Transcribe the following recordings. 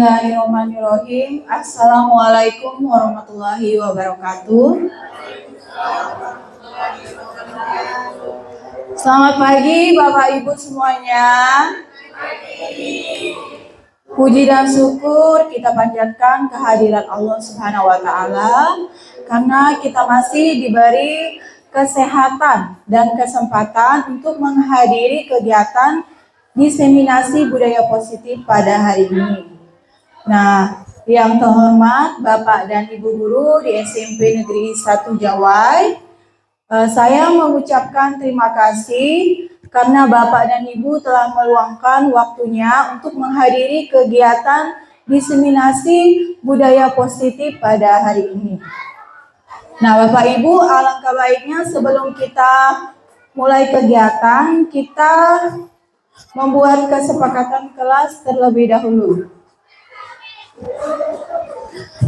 Bismillahirrahmanirrahim. Assalamualaikum warahmatullahi wabarakatuh. Selamat pagi Bapak Ibu semuanya. Puji dan syukur kita panjatkan kehadiran Allah Subhanahu wa taala karena kita masih diberi kesehatan dan kesempatan untuk menghadiri kegiatan diseminasi budaya positif pada hari ini. Nah, yang terhormat Bapak dan Ibu Guru di SMP Negeri 1 Jawai, saya mengucapkan terima kasih karena Bapak dan Ibu telah meluangkan waktunya untuk menghadiri kegiatan diseminasi budaya positif pada hari ini. Nah, Bapak Ibu, alangkah baiknya sebelum kita mulai kegiatan, kita membuat kesepakatan kelas terlebih dahulu.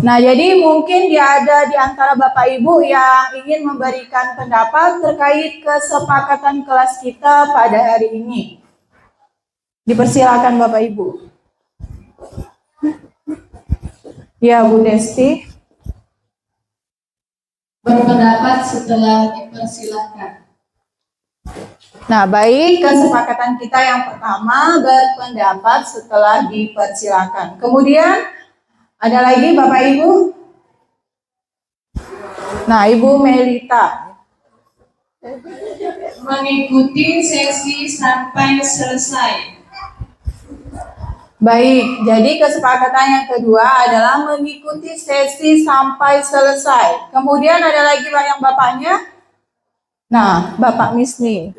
Nah, jadi mungkin ada di antara Bapak Ibu yang ingin memberikan pendapat terkait kesepakatan kelas kita pada hari ini. Dipersilakan Bapak Ibu. Ya, Bu Desti. Berpendapat setelah dipersilakan. Nah, baik, kesepakatan kita yang pertama berpendapat setelah dipersilakan. Kemudian ada lagi Bapak Ibu? Nah, Ibu Melita. Mengikuti sesi sampai selesai. Baik, jadi kesepakatan yang kedua adalah mengikuti sesi sampai selesai. Kemudian ada lagi yang bapaknya? Nah, Bapak Misni.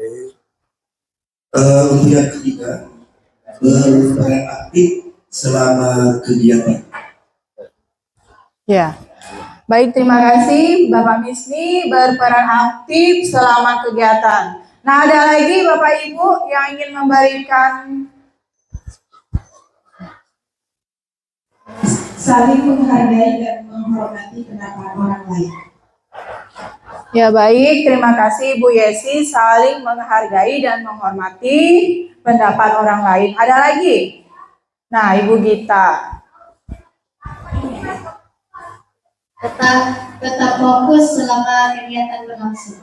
Untuk yang ketiga, berperan aktif selama kegiatan. Ya, baik, terima kasih Bapak Misni berperan aktif selama kegiatan. Nah, ada lagi Bapak Ibu yang ingin memberikan Saling menghargai dan menghormati pendapat orang lain. Ya, baik, terima kasih Bu Yesi, saling menghargai dan menghormati pendapat orang lain. Ada lagi? Nah, Ibu Gita. Tetap fokus selama kegiatan berlangsung.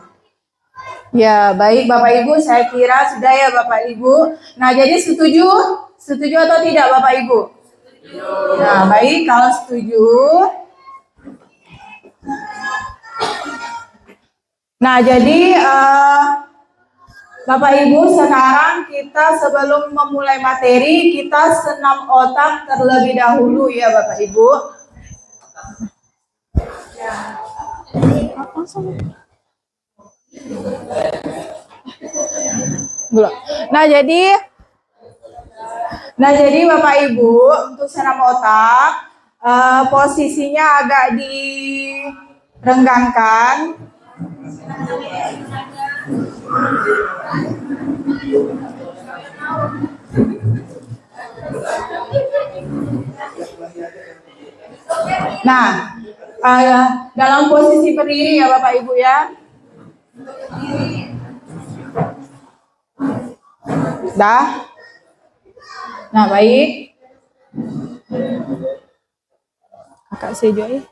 Ya, baik Bapak Ibu, saya kira sudah ya Bapak Ibu. Nah, jadi setuju? Setuju atau tidak Bapak Ibu? Setuju. Nah, baik, kalau setuju. Nah, jadi Bapak Ibu, sekarang kita sebelum memulai materi, kita senam otak terlebih dahulu ya Bapak Ibu. Nah jadi Bapak Ibu, untuk senam otak posisinya agak direnggangkan. Nah, dalam posisi berdiri ya Bapak Ibu ya. Dah. Nah, baik. Kakak Sejoy.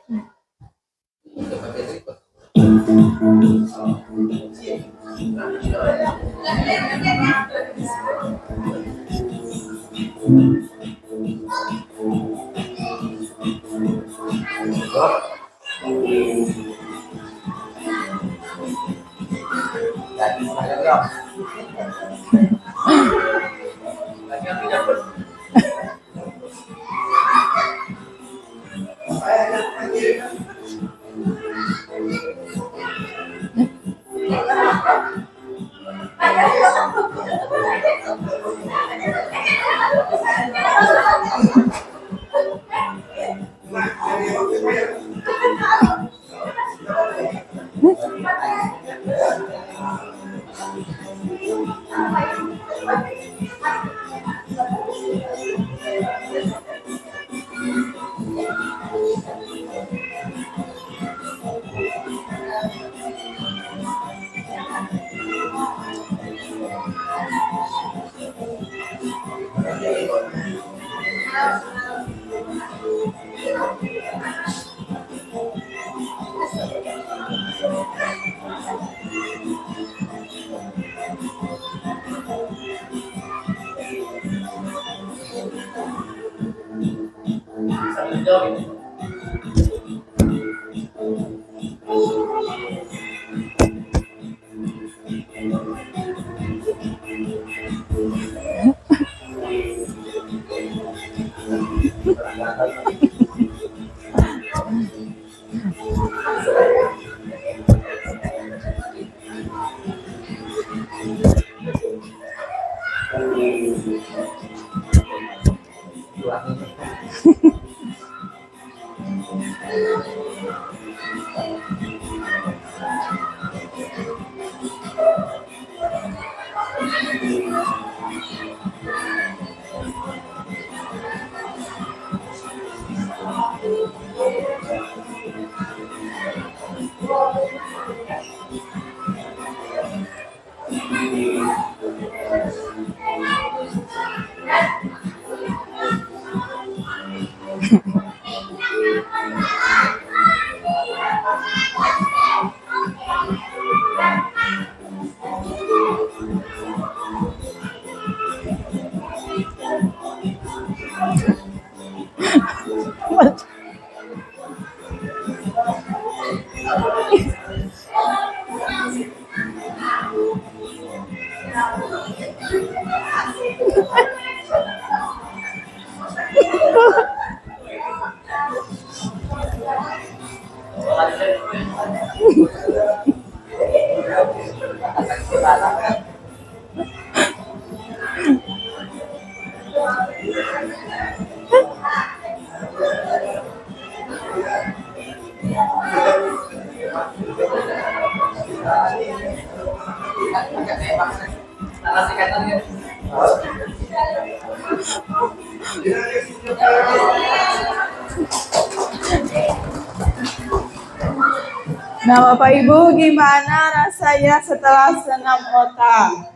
Nah, Bapak Ibu, gimana rasanya setelah senam otak?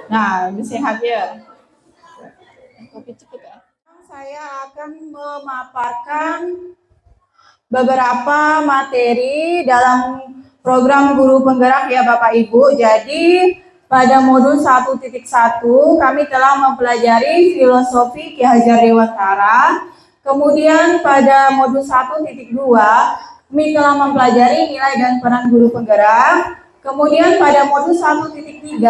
Nah, lebih sehat ya. Saya akan memaparkan beberapa materi dalam program Guru Penggerak ya Bapak Ibu. Jadi, pada modul 1.1 kami telah mempelajari filosofi Ki Hajar Dewantara. Kemudian pada modul 1.2 kami telah mempelajari nilai dan peran guru penggerak. Kemudian pada modul 1.3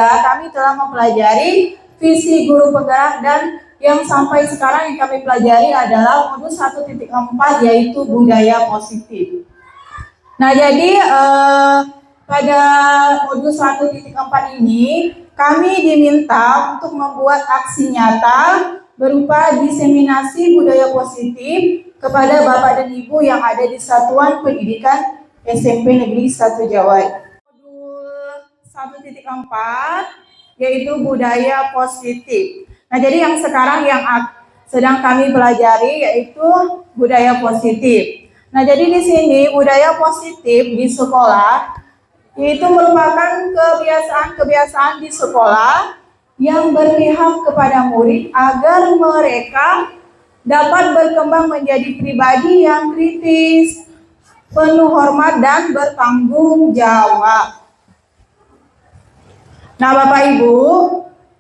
kami telah mempelajari visi guru penggerak, dan yang sampai sekarang yang kami pelajari adalah modul 1.4 yaitu budaya positif. Nah, jadi pada modul 1.4 ini kami diminta untuk membuat aksi nyata berupa diseminasi budaya positif kepada Bapak dan Ibu yang ada di Satuan Pendidikan SMP Negeri 1 Jawa. Modul 1.4 yaitu budaya positif. Nah, jadi yang sekarang yang sedang kami pelajari yaitu budaya positif. Nah, jadi di sini budaya positif di sekolah itu merupakan kebiasaan-kebiasaan di sekolah yang berpihak kepada murid agar mereka dapat berkembang menjadi pribadi yang kritis, penuh hormat, dan bertanggung jawab. Nah, Bapak Ibu,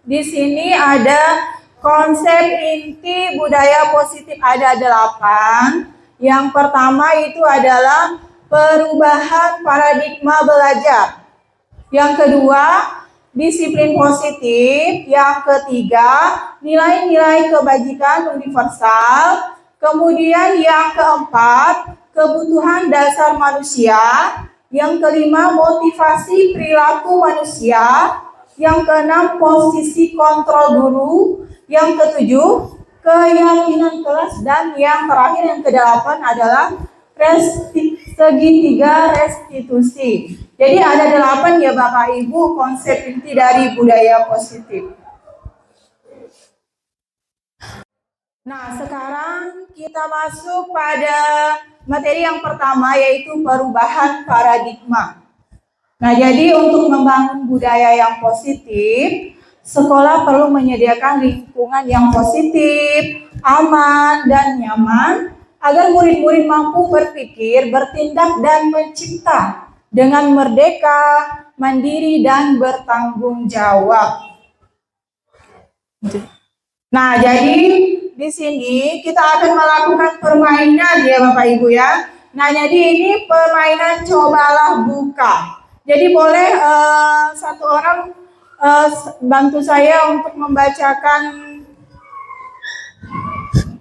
di sini ada konsep inti budaya positif, ada 8. Yang pertama itu adalah perubahan paradigma belajar. Yang kedua, disiplin positif. Yang ketiga, nilai-nilai kebajikan universal. Kemudian yang keempat, kebutuhan dasar manusia. Yang kelima, motivasi perilaku manusia. Yang keenam, posisi kontrol guru. Yang ketujuh, keyakinan kelas. Dan yang terakhir, yang kedelapan adalah segitiga restitusi. Jadi ada 8 ya Bapak Ibu konsep inti dari budaya positif. Nah, sekarang kita masuk pada materi yang pertama yaitu perubahan paradigma. Nah, jadi untuk membangun budaya yang positif, sekolah perlu menyediakan lingkungan yang positif, aman, dan nyaman agar murid-murid mampu berpikir, bertindak, dan mencipta dengan merdeka, mandiri, dan bertanggung jawab. Nah, jadi di sini kita akan melakukan permainan ya Bapak Ibu ya. Nah, jadi ini permainan cobalah buka. Jadi boleh satu orang bantu saya untuk membacakan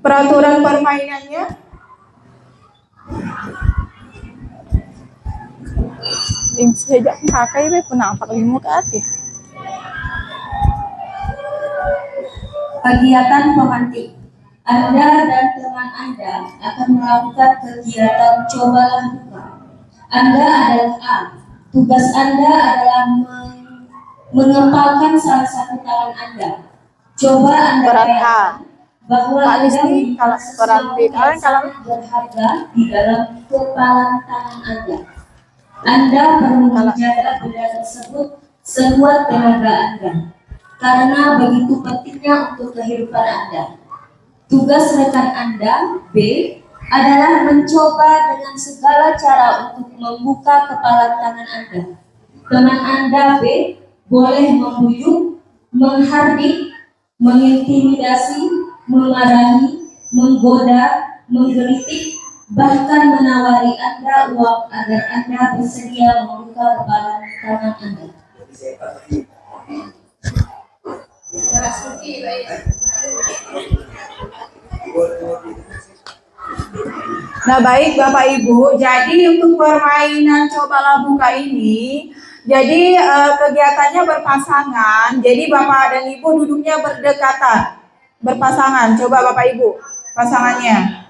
peraturan permainannya. Ini sejak pakai penampak ilmu kreatif. Kegiatan pemantik. Anda dan teman Anda akan melakukan kegiatan cobalah buka. Anda adalah A. Tugas Anda adalah mengepalkan salah satu tangan Anda. Coba Anda Peran A. bayangkan bahwa Pak Anda Listi, kalau peran B, kalian kalau berharga di dalam kepalan tangan Anda. Anda perlu menjaga benda tersebut sekuat tenaga Anda, karena begitu pentingnya untuk kehidupan Anda. Tugas rekan Anda, B, adalah mencoba dengan segala cara untuk membuka kepala tangan Anda. Teman Anda, B, boleh membujuk, menghardik, mengintimidasi, memarahi, menggoda, menggelitik, bahkan menawari Anda uang agar Anda bersedia membuka kepala tangan Anda. Nah, baik Bapak Ibu, jadi untuk permainan cobalah buka ini, jadi kegiatannya berpasangan. Jadi Bapak dan Ibu duduknya berdekatan, berpasangan. Coba Bapak Ibu, pasangannya.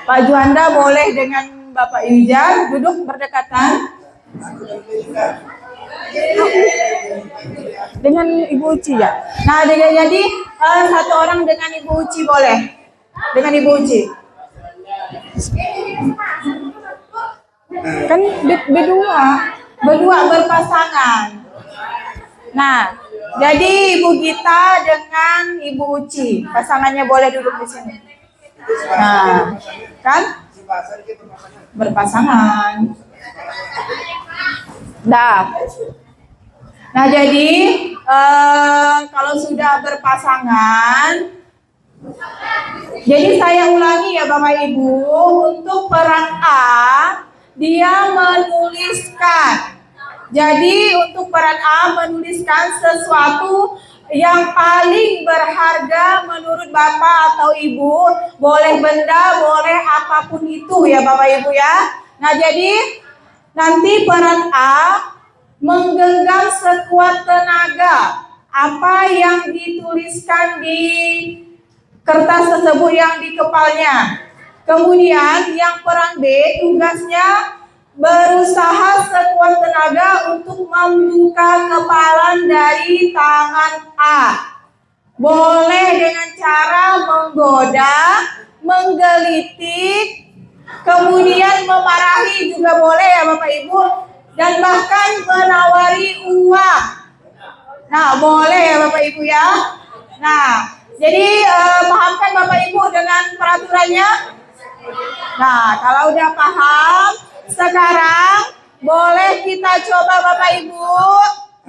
Pak Juanda boleh dengan Bapak Yujan duduk berdekatan. Dengan Ibu Uci ya. Nah, jadi satu orang dengan Ibu Uci boleh. Dengan Ibu Uci. Kan berdua berpasangan. Nah, jadi Ibu Gita dengan Ibu Uci, pasangannya boleh duduk di sini. Nah, kan berpasangan. Nah, jadi kalau sudah berpasangan, jadi saya ulangi ya Bapak Ibu, untuk peran A, dia menuliskan. Jadi untuk peran A menuliskan sesuatu yang paling berharga menurut Bapak atau Ibu, boleh benda, boleh apapun itu ya Bapak Ibu ya. Nah, jadi nanti peran A menggenggam sekuat tenaga apa yang dituliskan di kertas tersebut yang di kepalnya. Kemudian yang peran B tugasnya berusaha sekuat tenaga untuk membuka kepalan dari tangan A. Boleh dengan cara menggoda, menggelitik, kemudian memarahi juga boleh ya Bapak Ibu, dan bahkan menawari uang. Nah, boleh ya Bapak Ibu ya. Nah, jadi pahamkan Bapak Ibu dengan peraturannya? Nah, kalau udah paham, sekarang boleh kita coba Bapak Ibu.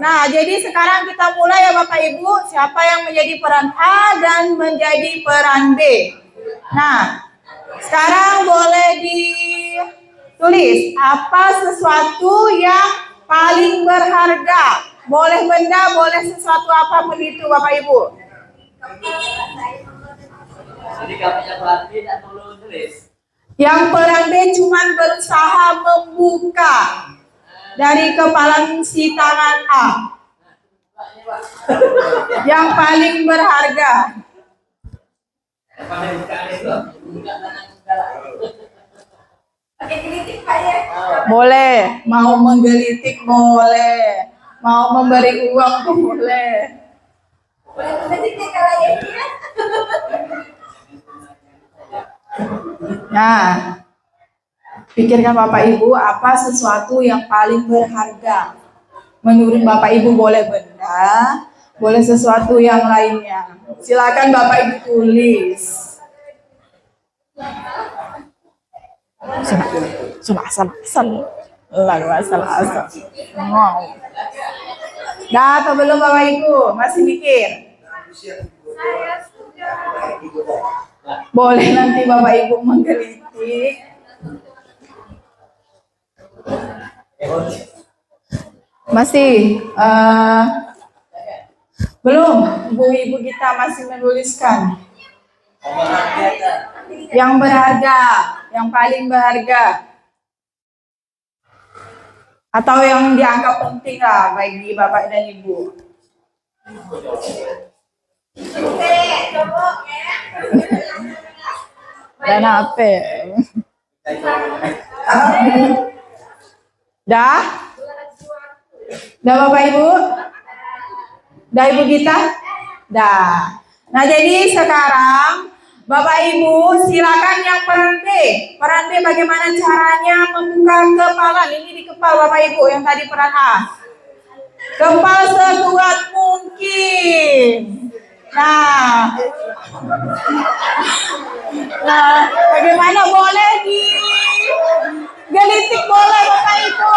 Nah, jadi sekarang kita mulai ya Bapak Ibu. Siapa yang menjadi peran A dan menjadi peran B. Nah, sekarang boleh ditulis apa sesuatu yang paling berharga. Boleh benda, boleh sesuatu apapun itu Bapak Ibu. Jadi kalau yang pelatih tidak perlu tulis. Yang peran B cuma berusaha membuka dari kepalan si tangan A. Yang paling berharga. Boleh, mau menggelitik boleh, mau memberi uang boleh. Nah, pikirkan Bapak Ibu apa sesuatu yang paling berharga. Menurut Bapak Ibu boleh benda, boleh sesuatu yang lainnya. Silakan Bapak Ibu tulis. Wow. Dah atau belum Bapak Ibu? Masih mikir? Boleh nanti Bapak Ibu menggelitik. Masih belum, ibu-ibu kita masih menuliskan. Yang berharga, yang paling berharga. Atau yang dianggap penting lah bagi Bapak dan Ibu. Dan apa? Dah? Dah Bapak Ibu? Dah Ibu Gita? Dah. Nah jadi sekarang Bapak Ibu silakan yang peran B. Peran B bagaimana caranya membuka kepala. Ini di kepala Bapak Ibu yang tadi peran A. Kepal sekuat mungkin. Nah, bagaimana boleh digelitik boleh Bapak Ibu?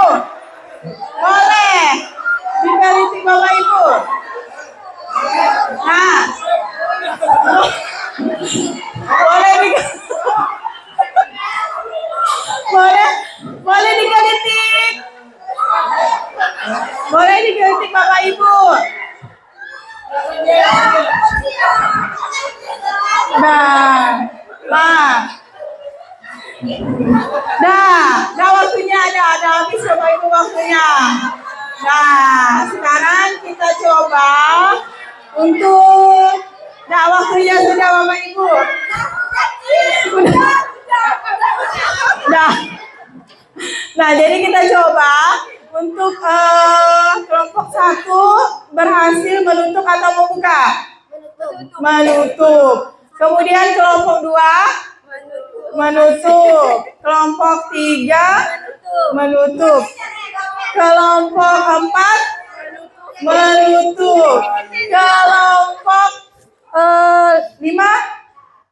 Boleh digelitik Bapak Ibu. Nah, boleh boleh digelitik. Boleh digelitik Bapak Ibu. Nah waktunya ada habis Bapak Ibu waktunya. Nah, sekarang kita coba untuk waktunya sudah Bapak Ibu. Nah, jadi kita coba untuk kelompok 1 berhasil menutup atau membuka? Menutup. Kemudian kelompok 2 menutup. Kelompok 3 menutup. Kelompok 4 menutup. Kelompok 5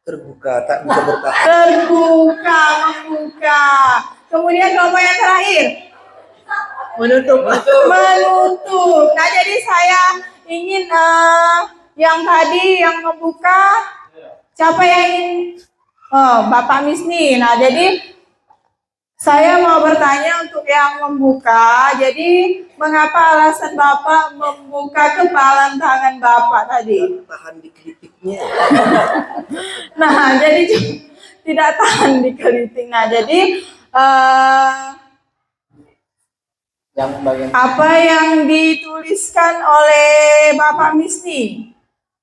Terbuka, tak bisa bertahan. terbuka, membuka. Kemudian kelompok yang terakhir menutup. Nah, jadi saya ingin yang tadi yang membuka, siapa yang ingin? Bapak Misni. Nah, jadi saya mau bertanya untuk yang membuka. Jadi mengapa alasan Bapak membuka kepalan tangan Bapak tadi? Tahan di kritiknya. Nah, jadi tidak tahan dikeliting. Nah, jadi apa yang dituliskan oleh Bapak Misni?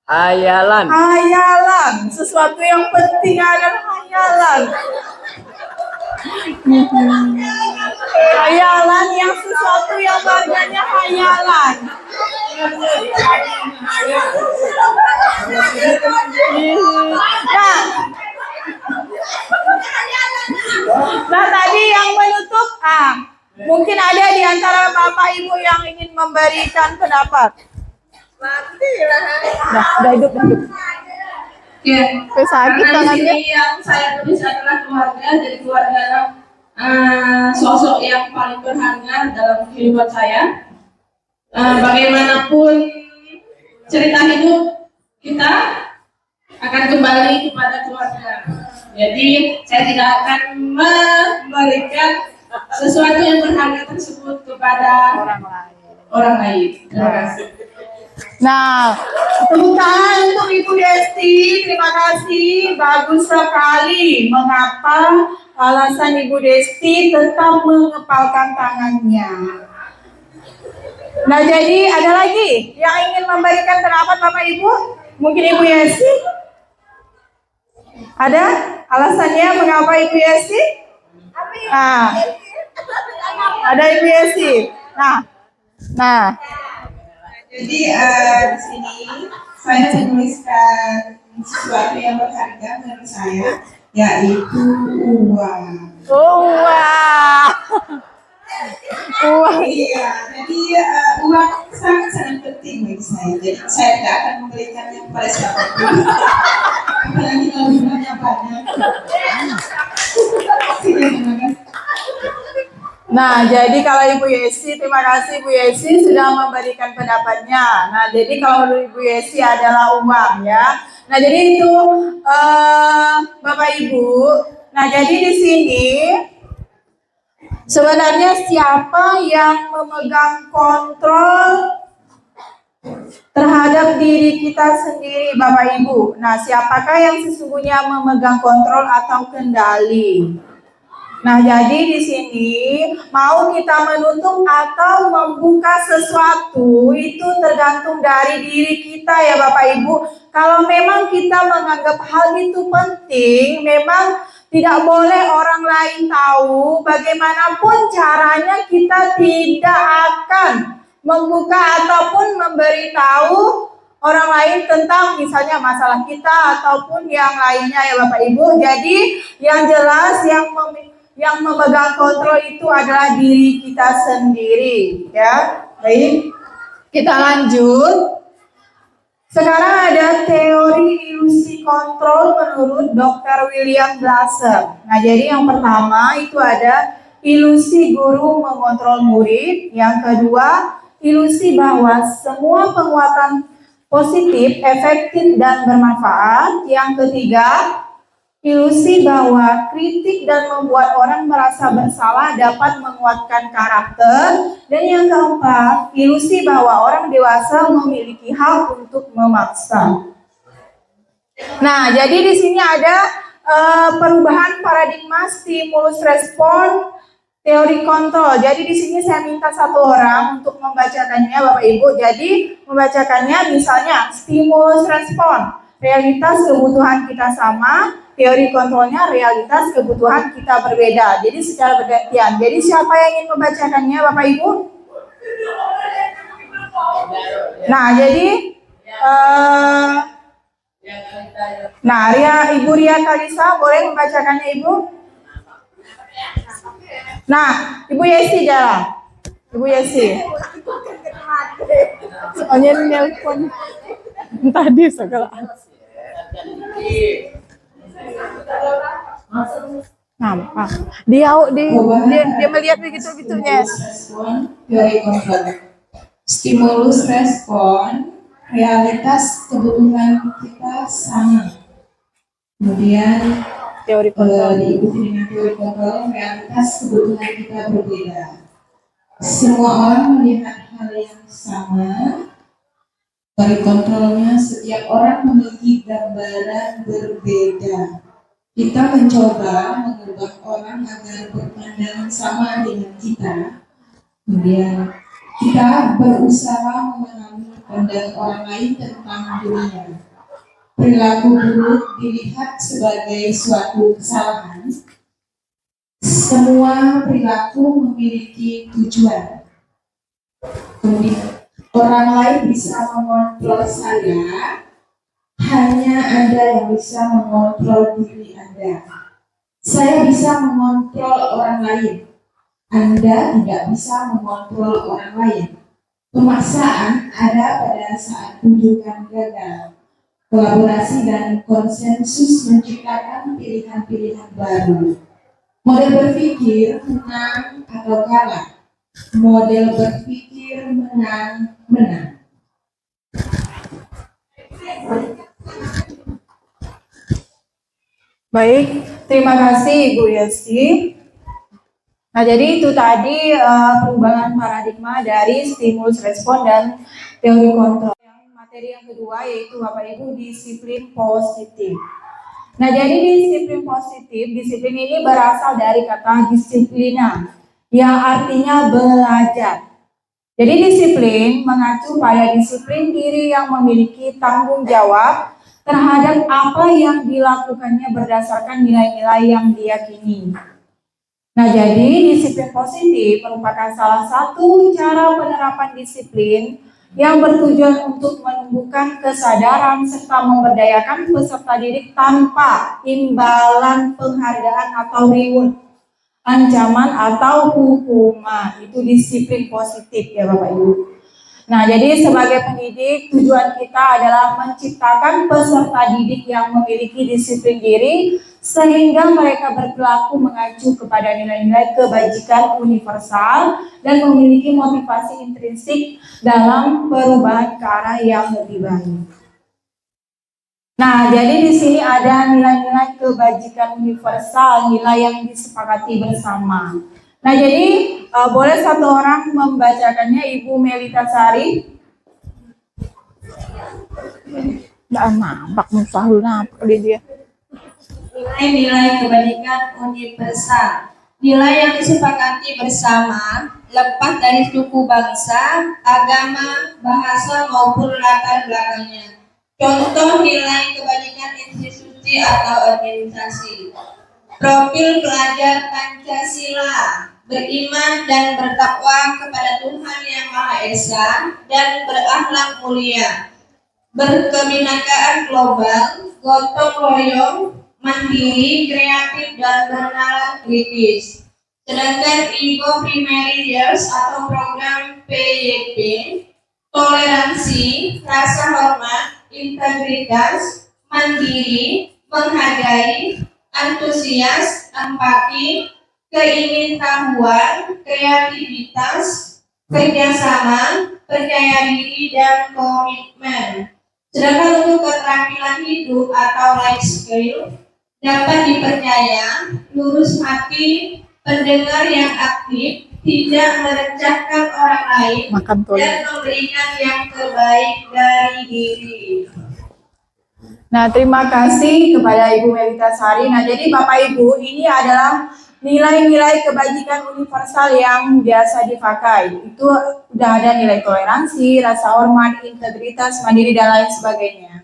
Hayalan. Hayalan. Sesuatu yang penting adalah hayalan. Hayalan yang sesuatu yang harganya hayalan. Nah tadi yang menutup, mungkin ada di antara Bapak Ibu yang ingin memberikan pendapat. Udah hidup. Ya, Sakit karena di tangannya. sini yang saya tulis adalah keluarga, jadi keluarga adalah sosok yang paling berharga dalam kehidupan saya. Bagaimanapun cerita hidup kita akan kembali kepada keluarga. Jadi saya tidak akan memberikan sesuatu yang berharga tersebut kepada orang lain. Terima kasih. Nah, tepuk tangan untuk Ibu Desti. Terima kasih, bagus sekali. Mengapa alasan Ibu Desti tetap mengepalkan tangannya? Nah, jadi ada lagi yang ingin memberikan pendapat Bapak Ibu? Mungkin Ibu Yesi? Ada alasannya mengapa Ibu Yesi? Nah, ada Ibu Yesi. Nah. Jadi di sini saya menuliskan sesuatu yang berharga menurut saya, yaitu uang. Wah. Iya, jadi uang sangat penting bagi saya. Jadi saya tidak akan memberikannya kepada siapapun, apalagi kalau jumlahnya banyak. Nah, jadi kalau Ibu Yesi, terima kasih Ibu Yesi sudah memberikan pendapatnya. Nah, jadi kalau Ibu Yesi adalah uang ya. Nah, jadi itu Bapak Ibu. Nah, jadi di sini sebenarnya siapa yang memegang kontrol terhadap diri kita sendiri, Bapak Ibu? Nah, siapakah yang sesungguhnya memegang kontrol atau kendali? Nah, jadi di sini mau kita menutup atau membuka sesuatu itu tergantung dari diri kita ya Bapak Ibu. Kalau memang kita menganggap hal itu penting, memang tidak boleh orang lain tahu. Bagaimanapun caranya kita tidak akan membuka ataupun memberitahu orang lain tentang misalnya masalah kita ataupun yang lainnya ya Bapak Ibu. Jadi yang jelas yang memegang kontrol itu adalah diri kita sendiri ya. Baik, kita lanjut. Sekarang ada teori ilusi kontrol menurut Dr. William Glasser. Nah, jadi yang pertama itu ada ilusi guru mengontrol murid. Yang kedua, ilusi bahwa semua penguatan positif, efektif, dan bermanfaat. Yang ketiga, ilusi bahwa kritik dan membuat orang merasa bersalah dapat menguatkan karakter. Dan yang keempat, ilusi bahwa orang dewasa memiliki hak untuk memaksa. Nah, jadi di sini ada perubahan paradigma stimulus respon teori kontrol. Jadi di sini saya minta satu orang untuk membacakannya Bapak Ibu. Jadi membacakannya misalnya stimulus respon, realitas kebutuhan kita sama, teori kontrolnya realitas kebutuhan kita berbeda. Jadi secara bergantian. Jadi siapa yang ingin membacakannya Bapak Ibu? Nah, jadi Ibu Ria Kalisa boleh membacakannya Ibu? Nah, Ibu Yesi jalan. Ibu Yesi. Soalnya nelpon tadi segala. Nampak. Dia melihat begitu-begitunya. Respon teori kontrol. Stimulus respon, realitas kebutuhan kita sama. Kemudian Teori kontrol. diikuti dengan teori kontrol, realitas kebutuhan kita berbeda. Semua orang melihat hal yang sama. Teori kontrolnya, setiap orang memiliki gambaran berbeda. Kita mencoba mengubah orang agar berpandang sama dengan kita. Kemudian kita berusaha memahami pandangan orang lain tentang dunia. Perilaku buruk dilihat sebagai suatu kesalahan. Semua perilaku memiliki tujuan. Kemudian orang lain bisa mengontrol saya, hanya Anda yang bisa mengontrol diri Anda. Saya bisa mengontrol orang lain, Anda tidak bisa mengontrol orang lain. Pemaksaan ada pada saat kunjungan gagal. Kolaborasi dan konsensus menciptakan pilihan-pilihan baru. Model berpikir menang atau kalah. Model berpikir menang. Baik, terima kasih Ibu Yesi. Nah, jadi itu tadi perubahan paradigma dari stimulus respon dan teori kontrol. Materi yang kedua yaitu Bapak Ibu disiplin positif. Nah, jadi disiplin positif, disiplin ini berasal dari kata disiplina yang artinya belajar. Jadi disiplin mengacu pada disiplin diri yang memiliki tanggung jawab terhadap apa yang dilakukannya berdasarkan nilai-nilai yang diyakini. Nah, jadi disiplin positif merupakan salah satu cara penerapan disiplin yang bertujuan untuk menumbuhkan kesadaran serta memberdayakan peserta didik tanpa imbalan penghargaan atau reward, ancaman atau hukuman. Itu disiplin positif ya Bapak Ibu. Nah, jadi sebagai pendidik tujuan kita adalah menciptakan peserta didik yang memiliki disiplin diri sehingga mereka berperilaku mengacu kepada nilai-nilai kebajikan universal dan memiliki motivasi intrinsik dalam perubahan ke arah yang lebih baik. Nah, jadi di sini ada nilai-nilai kebajikan universal, nilai yang disepakati bersama. Nah, jadi boleh satu orang membacakannya, Ibu Melita Sari. Nggak nampak musahul nampak dia. Nilai-nilai kebajikan universal. Nilai yang disepakati bersama, lepas dari suku bangsa, agama, bahasa maupun latar belakangnya. Contoh nilai kebajikan institusi atau organisasi. Profil pelajar Pancasila, beriman dan bertakwa kepada Tuhan Yang Maha Esa dan berakhlak mulia, berkebinekaan global, gotong royong, mandiri, kreatif dan bernalar kritis. Sedangkan Ego Primary Years atau program PYP, toleransi, rasa hormat, integritas, mandiri, menghargai, antusias, empati, keingintahuan, kreativitas, kerjasama, percaya diri, dan komitmen. Sedangkan untuk keterampilan hidup atau life skill, dapat dipercaya, lurus hati, pendengar yang aktif, tidak merecahkan orang lain, dan memberikan yang terbaik dari diri. Nah, terima kasih kepada Ibu Melita Sari. Nah, jadi Bapak Ibu, ini adalah nilai-nilai kebajikan universal yang biasa dipakai. Itu udah ada nilai toleransi, rasa hormat, integritas, mandiri, dan lain sebagainya.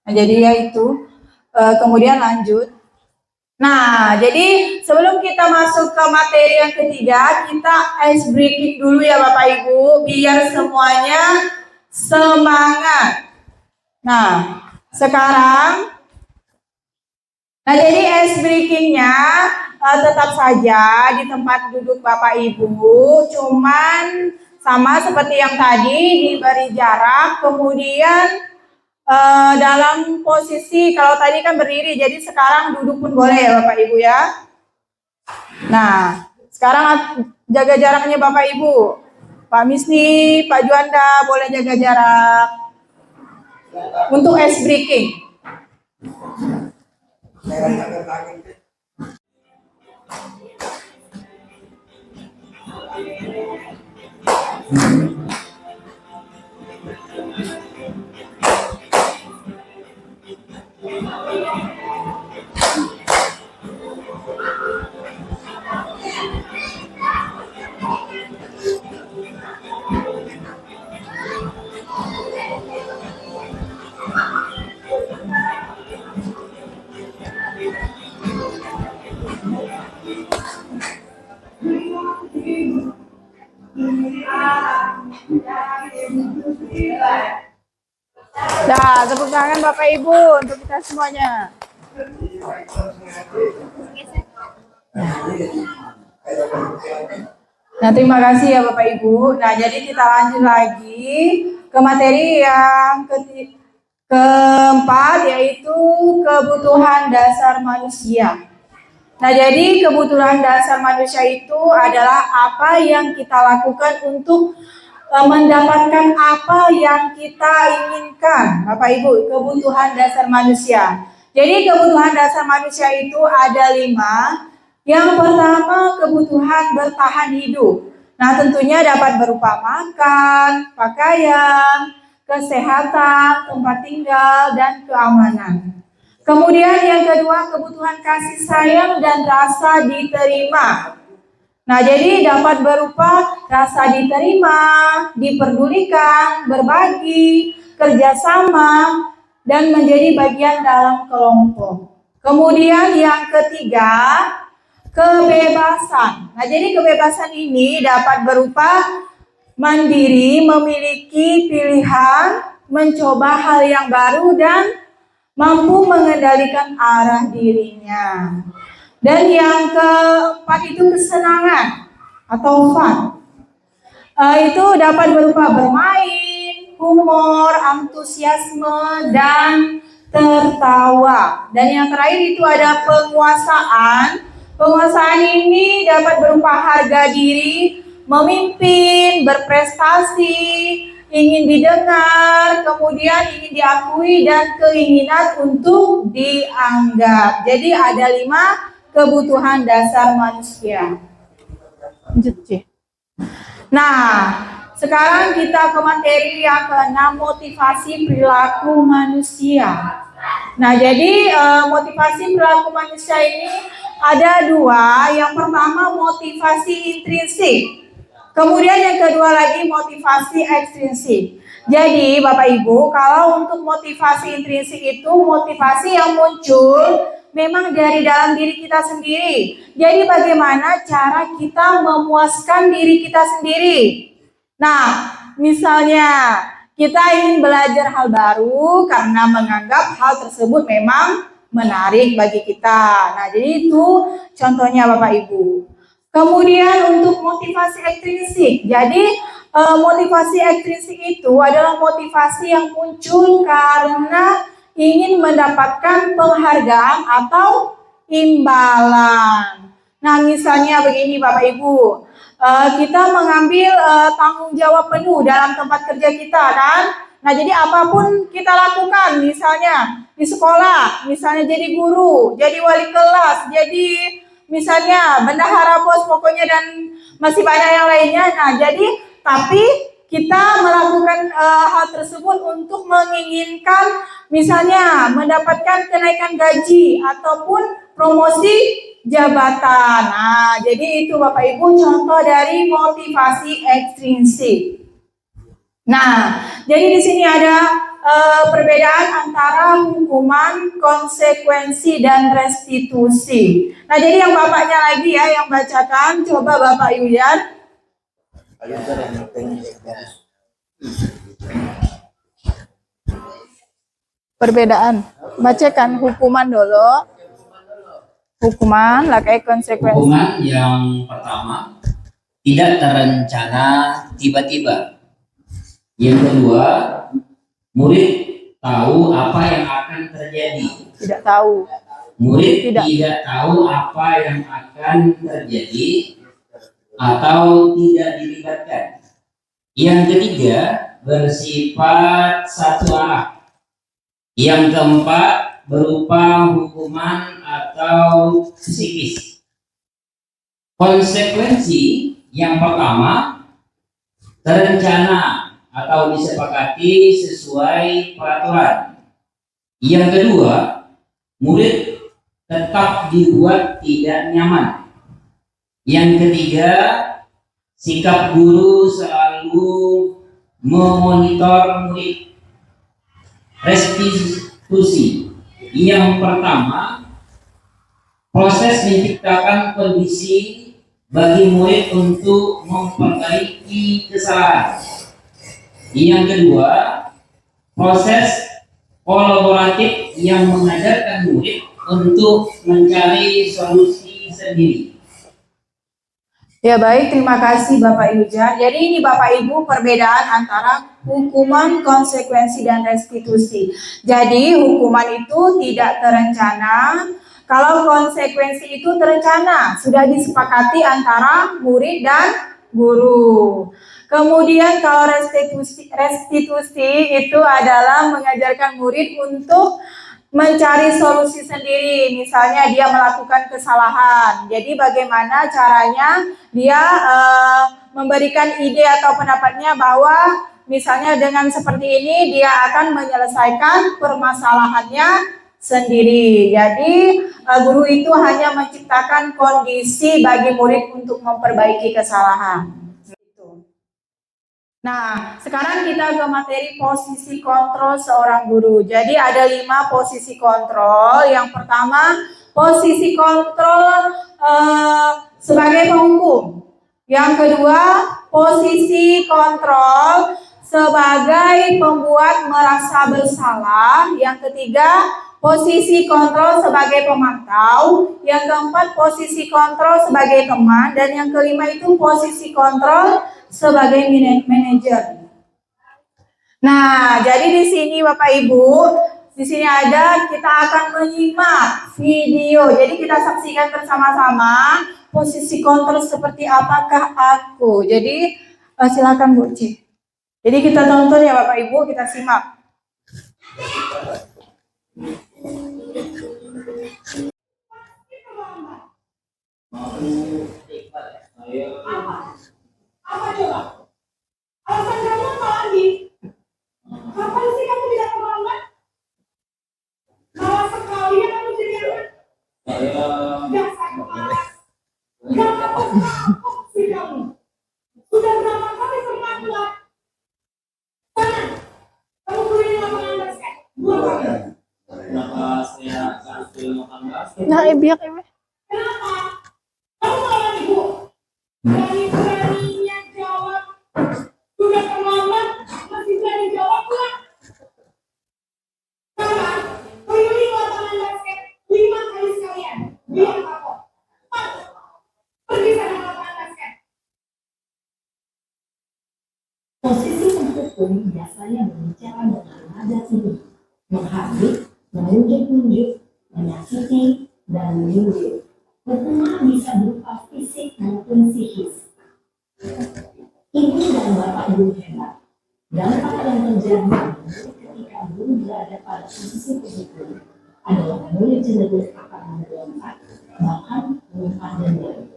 Nah, jadi ya itu. Kemudian lanjut. Nah, jadi sebelum kita masuk ke materi yang ketiga, kita ice breaking dulu ya Bapak Ibu, biar semuanya semangat. Nah, sekarang, nah jadi ice breakingnya tetap saja di tempat duduk Bapak Ibu, cuman sama seperti yang tadi, diberi jarak, kemudian dalam posisi, kalau tadi kan berdiri, jadi sekarang duduk pun boleh ya Bapak Ibu ya. Nah, sekarang jaga jaraknya Bapak Ibu. Pak Misni, Pak Juanda boleh jaga jarak. Untuk ice breaking. Nah, tepuk tangan Bapak Ibu untuk kita semuanya. Nah, terima kasih ya Bapak Ibu. Nah, jadi kita lanjut lagi ke materi yang keempat, yaitu kebutuhan dasar manusia. Nah, jadi kebutuhan dasar manusia itu adalah apa yang kita lakukan untuk mendapatkan apa yang kita inginkan. Bapak Ibu, kebutuhan dasar manusia. Jadi kebutuhan dasar manusia itu ada 5. Yang pertama, kebutuhan bertahan hidup. Nah, tentunya dapat berupa makan, pakaian, kesehatan, tempat tinggal, dan keamanan. Kemudian yang kedua, kebutuhan kasih sayang dan rasa diterima. Nah, jadi dapat berupa rasa diterima, diperdulikan, berbagi, kerjasama, dan menjadi bagian dalam kelompok. Kemudian yang ketiga, kebebasan. Nah, jadi kebebasan ini dapat berupa mandiri, memiliki pilihan, mencoba hal yang baru, dan mampu mengendalikan arah dirinya. Dan yang keempat itu kesenangan atau fun. Itu dapat berupa bermain, humor, antusiasme, dan tertawa. Dan yang terakhir itu ada penguasaan. Penguasaan ini dapat berupa harga diri, memimpin, berprestasi, ingin didengar, kemudian ingin diakui, dan keinginan untuk dianggap. Jadi ada 5 kebutuhan dasar manusia. Lanjut, C. Nah, sekarang kita ke materi yang ke-6, motivasi perilaku manusia. Nah, jadi motivasi perilaku manusia ini ada 2. Yang pertama motivasi intrinsik. Kemudian yang kedua lagi motivasi ekstrinsik. Jadi Bapak Ibu, kalau untuk motivasi intrinsik itu motivasi yang muncul memang dari dalam diri kita sendiri. Jadi bagaimana cara kita memuaskan diri kita sendiri? Nah, misalnya kita ingin belajar hal baru karena menganggap hal tersebut memang menarik bagi kita. Nah, jadi itu contohnya Bapak Ibu. Kemudian untuk motivasi ekstrinsik. Jadi motivasi ekstrinsik itu adalah motivasi yang muncul karena ingin mendapatkan penghargaan atau imbalan. Nah, misalnya begini Bapak Ibu. Kita mengambil tanggung jawab penuh dalam tempat kerja kita kan. Nah, jadi apapun kita lakukan, misalnya di sekolah, misalnya jadi guru, jadi wali kelas, jadi misalnya bendahara bos, pokoknya dan masih banyak yang lainnya. Nah, jadi tapi kita melakukan hal tersebut untuk menginginkan misalnya mendapatkan kenaikan gaji ataupun promosi jabatan. Nah, jadi itu Bapak Ibu contoh dari motivasi ekstrinsik. Nah, jadi di sini ada perbedaan antara hukuman, konsekuensi, dan restitusi. Nah, jadi yang bapaknya lagi ya yang bacakan, coba Bapak Yulian. Perbedaan, bacakan hukuman dulu. Hukuman, lakai konsekuensi. Hukuman yang pertama tidak terencana tiba-tiba. Yang kedua, murid tahu apa yang akan terjadi. Tidak tahu. Murid Tidak. tidak tahu apa yang akan terjadi atau tidak dilibatkan. Yang ketiga, bersifat satu arah. Yang keempat, berupa hukuman atau psikis. Konsekuensi yang pertama, terencana atau disepakati sesuai peraturan. Yang kedua, murid tetap dibuat tidak nyaman. Yang ketiga, sikap guru selalu memonitor murid. Restitusi yang pertama, proses menciptakan kondisi bagi murid untuk memperbaiki kesalahan. Yang kedua, proses kolaboratif yang mengajarkan murid untuk mencari solusi sendiri. Ya baik, terima kasih Bapak Yujan. Jadi ini Bapak Ibu perbedaan antara hukuman, konsekuensi, dan restitusi. Jadi hukuman itu tidak terencana, kalau konsekuensi itu terencana, sudah disepakati antara murid dan guru. Kemudian kalau restitusi itu adalah mengajarkan murid untuk mencari solusi sendiri. Misalnya dia melakukan kesalahan, jadi bagaimana caranya dia memberikan ide atau pendapatnya bahwa misalnya dengan seperti ini dia akan menyelesaikan permasalahannya sendiri. Jadi guru itu hanya menciptakan kondisi bagi murid untuk memperbaiki kesalahan. Nah, sekarang kita ke materi posisi kontrol seorang guru. Jadi ada 5 posisi kontrol. Yang pertama, posisi kontrol sebagai penghukum. Yang kedua, posisi kontrol sebagai pembuat merasa bersalah. Yang ketiga, posisi kontrol sebagai pemantau. Yang keempat, posisi kontrol sebagai teman. Dan yang kelima itu posisi kontrol sebagai manajer. Nah, jadi di sini Bapak Ibu, di sini ada kita akan menyimak video. Jadi kita saksikan bersama-sama posisi kontrol seperti apakah aku. Jadi silakan Bu Ci. Jadi kita tonton ya Bapak Ibu, kita simak. Apa coba? Alasan kamu apa lagi? Kapan sih kamu tidak terlambat? Malah sekali ya kamu jadi anak. Dasar malas. Gak kapok sih kamu. Sudah berapa kali terlambat? Sana, kamu beli lapangan basket. 2 kali. Kenapa saya harus beli makan basket? Nah, biak ini. Kenapa? Kamu malah ibu. Berani-beraninya jawab. Sudah terlambat, masih berani jawab pula. Sekarang, keliling lapangan basket 5 kali sekalian. Biar kapok. Pergi sana ke lapangan basket. Posisi menghukum biasanya berbicara dengan nada tinggi, menghardik, menunjuk-nunjuk, menyakiti, dan menyindir. Hukuman bisa berupa fisik maupun psikis. Ibu dan bapak guru hebat. Dampak yang terjadi ketika guru berada pada posisi penghukum adalah murid cenderung akan memberontak, bahkan menyimpan dendam.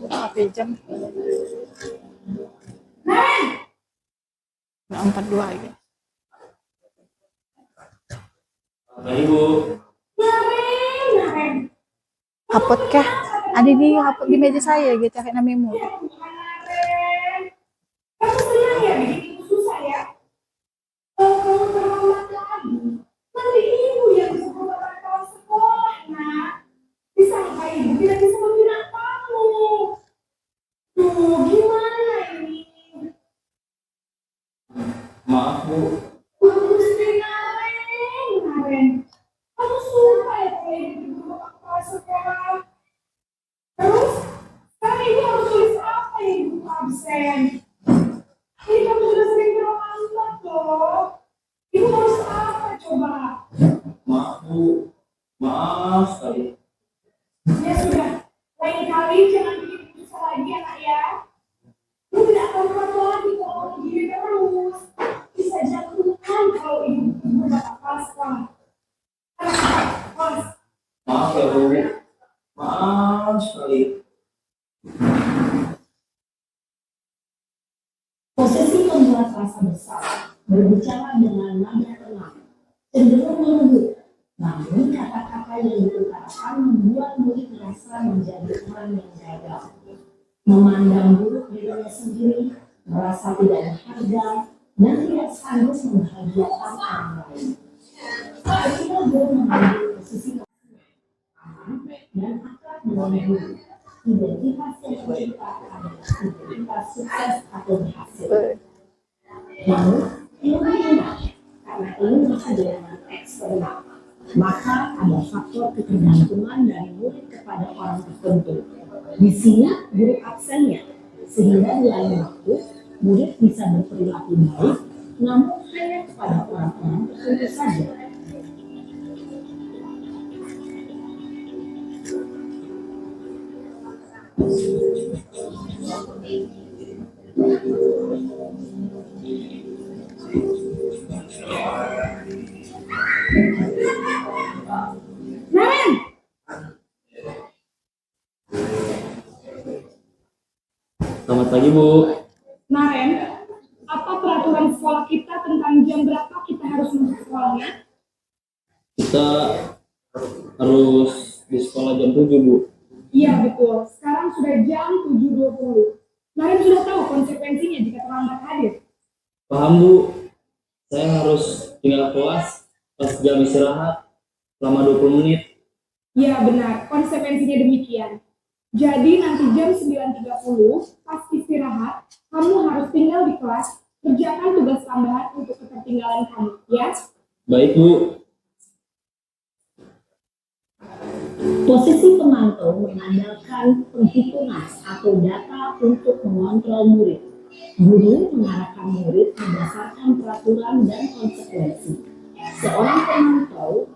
Berapa jam? Nah, 42 ya. Bapak Ibu, Hapot kah? Ada di hapot di meja saya gitu kayak namamu. Kamu senang ya bikin ibu susah ya? Kalau kamu terlambat lagi, nanti ibu yang disuruh bapak kau sekolah, nak. Disangka ibu tidak bisa membina kamu. Tuh, gimana ini? maaf Bu. Bagus deh, Naren. Kamu suka ya kalau ibu disuruh bapak kau sekolah? Terus, sekarang ibu harus tulis apa ya ibu absen? Ini kamu sudah sering terlambat loh. Ibu harus apa coba? Maaf Bu. Maaf sekali. Ya sudah, lain kali jangan bikin susah lagi anak ya. Lu tidak akan kuat lagi kalau kamu gini terus. Bisa jatuhkan kalau ibu bakal pasrah. Pas. Maaf ya Bu. Maaf sekali. Posisi membuat rasa bersalah, berbicara dengan nada tenang, cenderung lembut. Namun kata-kata yang diutarakan membuat murid merasa menjadi orang yang gagal, memandang buruk dirinya sendiri, merasa tidak berharga, dan tidak sanggup membahagiakan orang lain. Ketika guru mengambil posisi aman dan akrab dengan guru, identitas yang tercipta adalah identitas sukses atau berhasil. Namun, ilmu indah, karena ilmu adalah eksternal, maka ada faktor ketergantungan dari murid kepada orang tertentu. Di sini guru absennya, sehingga di lain waktu murid bisa berperilaku baik, namun hanya kepada orang-orang tertentu saja. Naren, Selamat pagi Bu. Naren, apa peraturan sekolah kita tentang jam berapa kita harus masuk sekolahnya? Kita harus di sekolah jam 7 Bu. Iya betul, sekarang sudah jam 7.20. Naren sudah tahu konsekuensinya jika terlambat hadir. Paham Bu. Saya harus tinggal kelas pas jam istirahat selama 20 menit. Ya benar, konsekuensinya demikian. Jadi nanti jam 9.30 pas istirahat, kamu harus tinggal di kelas, kerjakan tugas tambahan untuk ketertinggalan kamu, ya? Baik Bu. Posisi pemantau mengandalkan penghitungan atau data untuk mengontrol murid. Guru mengarahkan murid berdasarkan peraturan dan konsekuensi. Seorang pemantau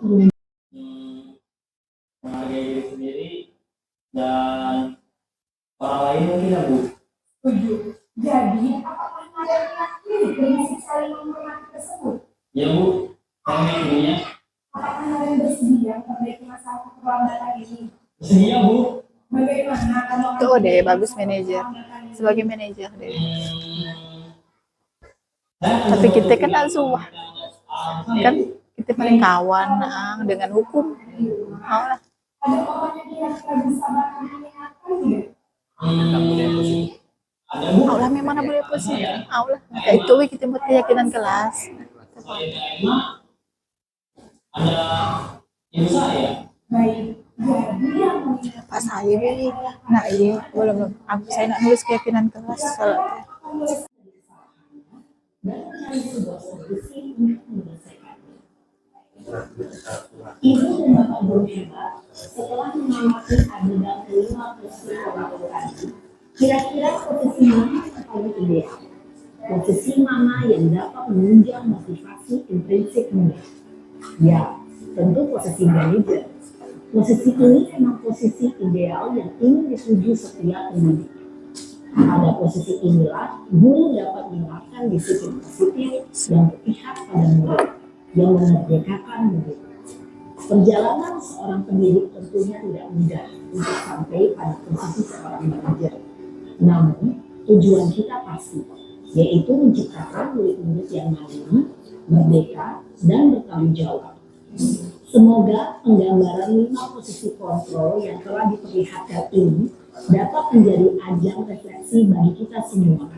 menghargai diri sendiri dan orang lain mungkin ya Bu. Setuju. Jadi, apakah ada ini prinsip saling menghormati tersebut? Ya Bu, saya punya. Apakah kalian bersedia memperbaiki masalah keterlambatan ini? Iya Bu. Bagaimana kalau Tuh deh, bagus manajer. Sebagai manajer deh. Tapi kita kan langsung kan kita paling kawan dengan hukum. Mau lah. ada pokoknya kira-kira bisa bahkan mengingatkan tidak? Ada Bu. Allah memang mana boleh positif. Allah. Kayak itu kita buat keyakinan kelas. Ada ibu saya. Baik, jadi yang mengingatkan Pas saya ini, nah ini belum. Saya nak nulis keyakinan kelas. Salah. dan mencari sebuah solusi untuk menyelesaikannya. Ibu dan bapak guru hebat setelah mengamati adegan kelima peristiwa waktu tadi, kira-kira posisi mana yang paling ideal? Posisi mana yang dapat menunjang motivasi intrinsik murid? Ya, tentu posisi manajer. Posisi ini memang posisi ideal yang ingin dituju setiap pendidik. Pada posisi inilah, guru dapat menerapkan disiplin positif yang berpihak pada murid, yang memerdekakan murid. Perjalanan seorang pendidik tentunya tidak mudah untuk sampai pada posisi seorang manajer. Namun, tujuan kita pasti, yaitu menciptakan murid-murid yang mandiri, merdeka, dan bertanggung jawab. Semoga penggambaran 5 posisi kontrol yang telah diperlihatkan ini dapat menjadi ajang refleksi bagi kita semua,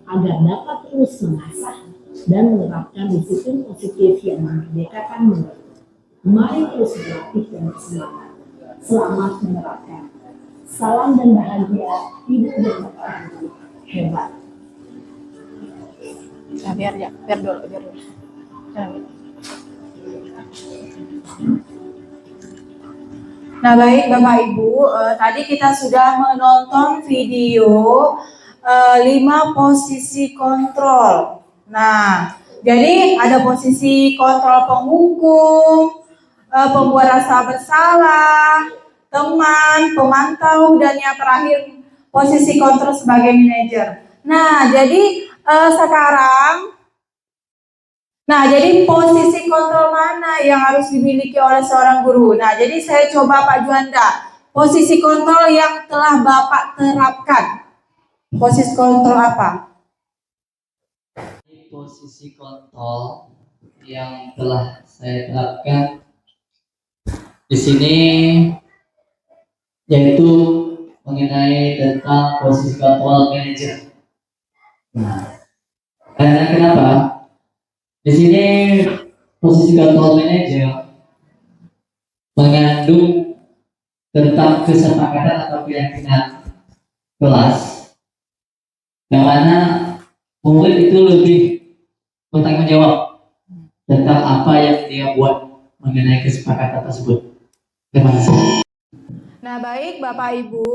agar dapat terus mengasah dan menerapkan disiplin positif yang memerdekakan murid. Mari terus berlatih dan bersemangat. Selamat menerapkan. Salam dan bahagia, hidup dan berbahagia. Hebat. Nah, biar dulu. Nah, baik Bapak Ibu, tadi kita sudah menonton video 5 posisi kontrol. Nah, jadi ada posisi kontrol penghukum, pembuat rasa bersalah, teman, pemantau, dan yang terakhir posisi kontrol sebagai manajer. Nah, jadi jadi posisi kontrol mana yang harus dimiliki oleh seorang guru? Nah, jadi saya coba Pak Juanda, posisi kontrol yang telah Bapak terapkan. Posisi kontrol apa? Posisi kontrol yang telah saya terapkan di sini yaitu mengenai tentang posisi kontrol manajer. Nah, karena kenapa? Di sini posisi kontrol manajer mengandung tentang kesepakatan atau keyakinan kelas, yang mana murid itu lebih bertanggung jawab tentang apa yang dia buat mengenai kesepakatan tersebut. Terima kasih. Nah, baik Bapak Ibu,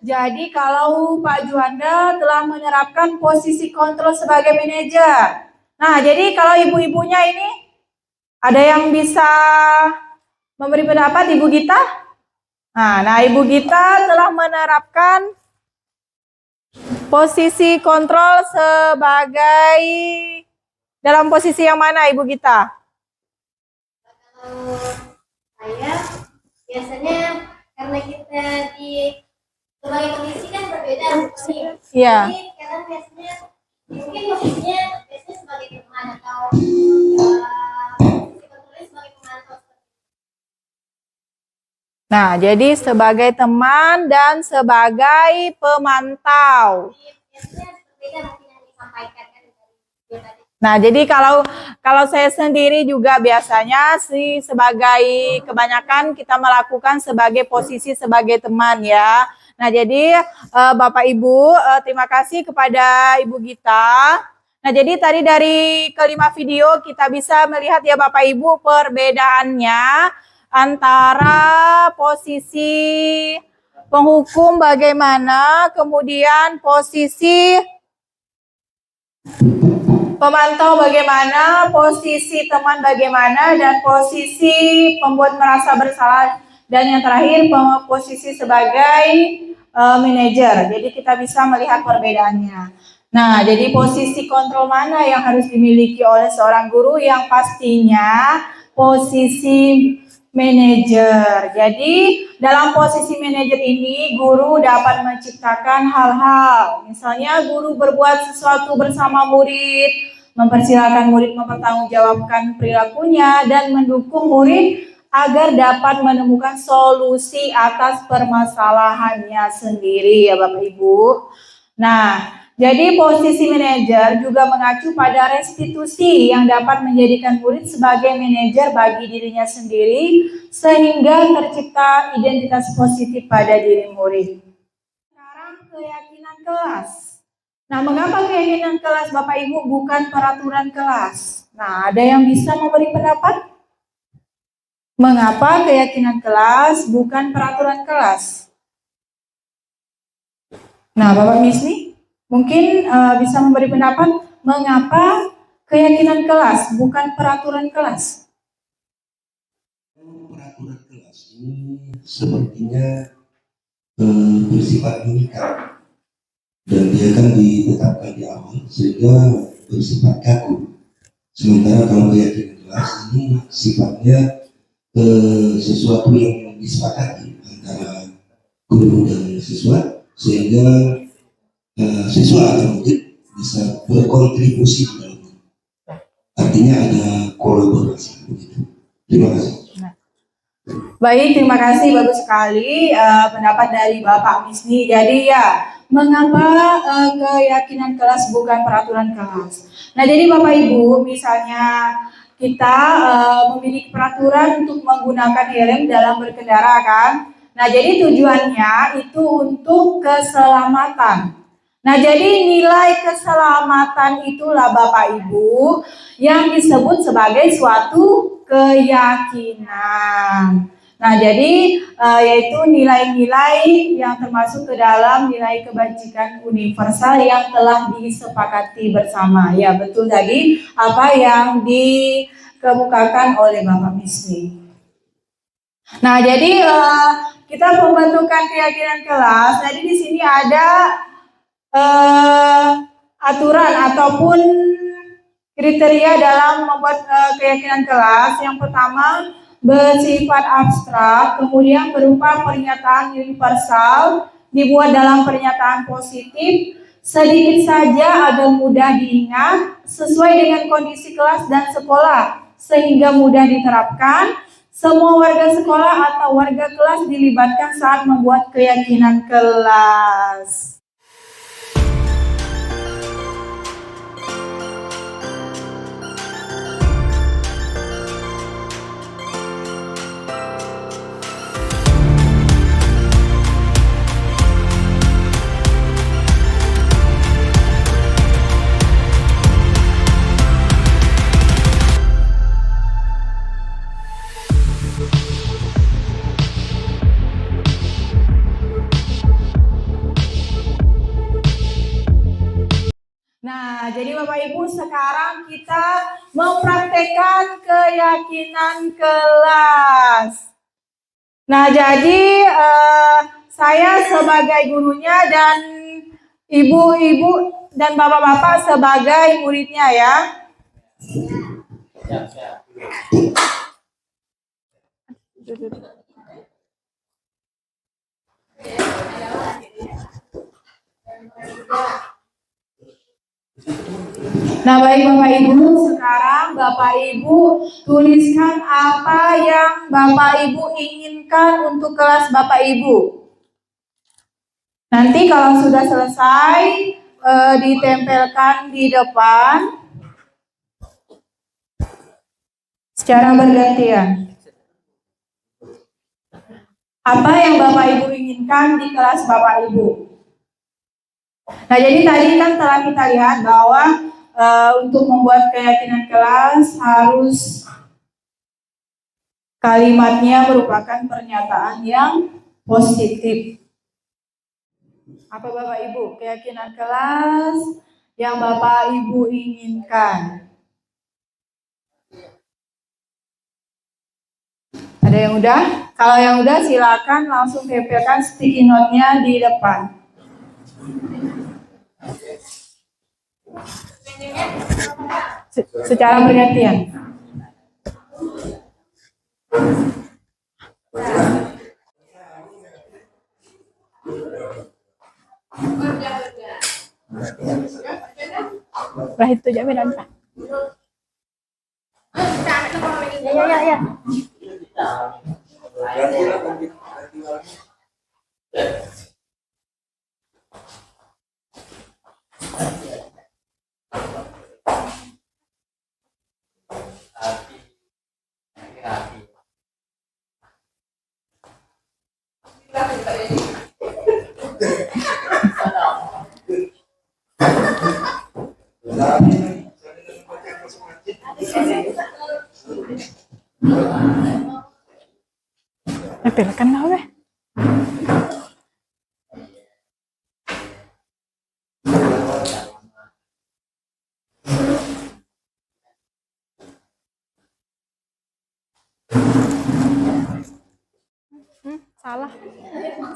jadi kalau Pak Juanda telah menerapkan posisi kontrol sebagai manajer. Nah, jadi kalau ibu-ibunya ini ada yang bisa memberi pendapat Ibu Gita? Nah, Ibu Gita telah menerapkan posisi kontrol sebagai dalam posisi yang mana Ibu Gita? Kalau saya biasanya karena kita di berbagai kondisi kan berbeda nih. Iya. Jadi kadang biasanya mungkin posisinya biasanya sebagai teman atau sebetulnya sebagai pemantau. Nah, jadi sebagai teman dan sebagai pemantau. Biasanya berbeda mungkin yang disampaikan kan dari dia tadi. Nah, jadi kalau saya sendiri juga biasanya sih sebagai kebanyakan kita melakukan sebagai posisi sebagai teman ya. Nah, jadi Bapak Ibu, terima kasih kepada Ibu Gita. Nah, jadi tadi dari kelima video kita bisa melihat ya Bapak Ibu perbedaannya antara posisi penghukum bagaimana, kemudian posisi Pemantau bagaimana, posisi teman bagaimana, dan posisi pembuat merasa bersalah, dan yang terakhir posisi sebagai manajer. Jadi kita bisa melihat perbedaannya. Nah, jadi posisi kontrol mana yang harus dimiliki oleh seorang guru? Yang pastinya posisi manajer. Jadi dalam posisi manajer ini guru dapat menciptakan hal-hal. Misalnya guru berbuat sesuatu bersama murid, mempersilahkan murid mempertanggungjawabkan perilakunya dan mendukung murid agar dapat menemukan solusi atas permasalahannya sendiri ya Bapak Ibu. Nah, jadi posisi manajer juga mengacu pada restitusi yang dapat menjadikan murid sebagai manajer bagi dirinya sendiri sehingga tercipta identitas positif pada diri murid. Sekarang keyakinan kelas. Nah, mengapa keyakinan kelas Bapak Ibu bukan peraturan kelas? Nah, ada yang bisa memberi pendapat? Mengapa keyakinan kelas bukan peraturan kelas? Nah, Bapak Misni mungkin bisa memberi pendapat mengapa keyakinan kelas bukan peraturan kelas? Peraturan kelas ini sepertinya bersifat mengikat dan dia kan ditetapkan di awal sehingga bersifat kaku. Sementara kalau keyakinan kelas ini sifatnya sesuatu yang disepakati antara guru dan siswa sehingga siswa atau murid bisa berkontribusi di dalamnya. Artinya ada kolaborasi begitu. Terima kasih. Baik, terima kasih, bagus sekali pendapat dari Bapak Misni. Jadi ya, mengapa keyakinan kelas bukan peraturan kelas? Nah, jadi Bapak Ibu, misalnya kita memiliki peraturan untuk menggunakan helm dalam berkendara kan? Nah, jadi tujuannya itu untuk keselamatan. Nah, jadi nilai keselamatan itulah Bapak Ibu yang disebut sebagai suatu keyakinan. Nah, jadi yaitu nilai-nilai yang termasuk ke dalam nilai kebajikan universal yang telah disepakati bersama. Ya, betul tadi apa yang dikemukakan oleh Bapak Misni. Nah, jadi kita pembentukan keyakinan kelas. Jadi di sini ada aturan ataupun kriteria dalam membuat keyakinan kelas. Yang pertama bersifat abstrak, kemudian berupa pernyataan universal, dibuat dalam pernyataan positif, sedikit saja agar mudah diingat, sesuai dengan kondisi kelas dan sekolah, sehingga mudah diterapkan. Semua warga sekolah atau warga kelas dilibatkan saat membuat keyakinan kelas. Nah, jadi Bapak Ibu sekarang kita mempraktekkan keyakinan kelas. Nah, jadi saya sebagai gurunya dan ibu-ibu dan bapak-bapak sebagai muridnya ya. Nah, baik Bapak Ibu, sekarang Bapak Ibu tuliskan apa yang Bapak Ibu inginkan untuk kelas Bapak Ibu. Nanti kalau sudah selesai ditempelkan di depan secara bergantian. Apa yang Bapak Ibu inginkan di kelas Bapak Ibu? Nah, jadi tadi kan telah kita lihat bahwa untuk membuat keyakinan kelas harus kalimatnya merupakan pernyataan yang positif. Apa Bapak Ibu? Keyakinan kelas yang Bapak Ibu inginkan? Ada yang udah? Kalau yang udah silakan langsung tempelkan sticky note-nya di depan. Secara bergantian. Lah itu aja beda Pak. Ya. Tempelkan lah weh.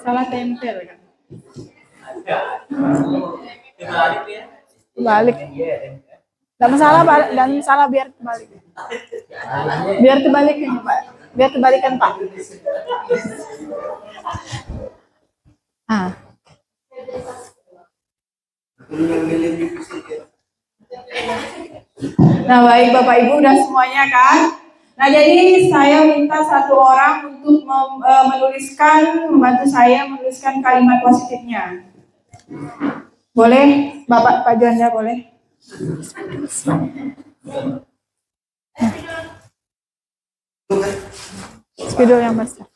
Salah tempel kan. Balik. Tidak masalah, dan salah biar kebalik. Biar kebalikan Pak. Biar kebalikan Pak. Nah baik Bapak Ibu udah semuanya kan. Nah jadi saya minta satu orang untuk membantu saya menuliskan kalimat positifnya. Boleh Bapak Pak Juanda boleh? Spidol yang besar.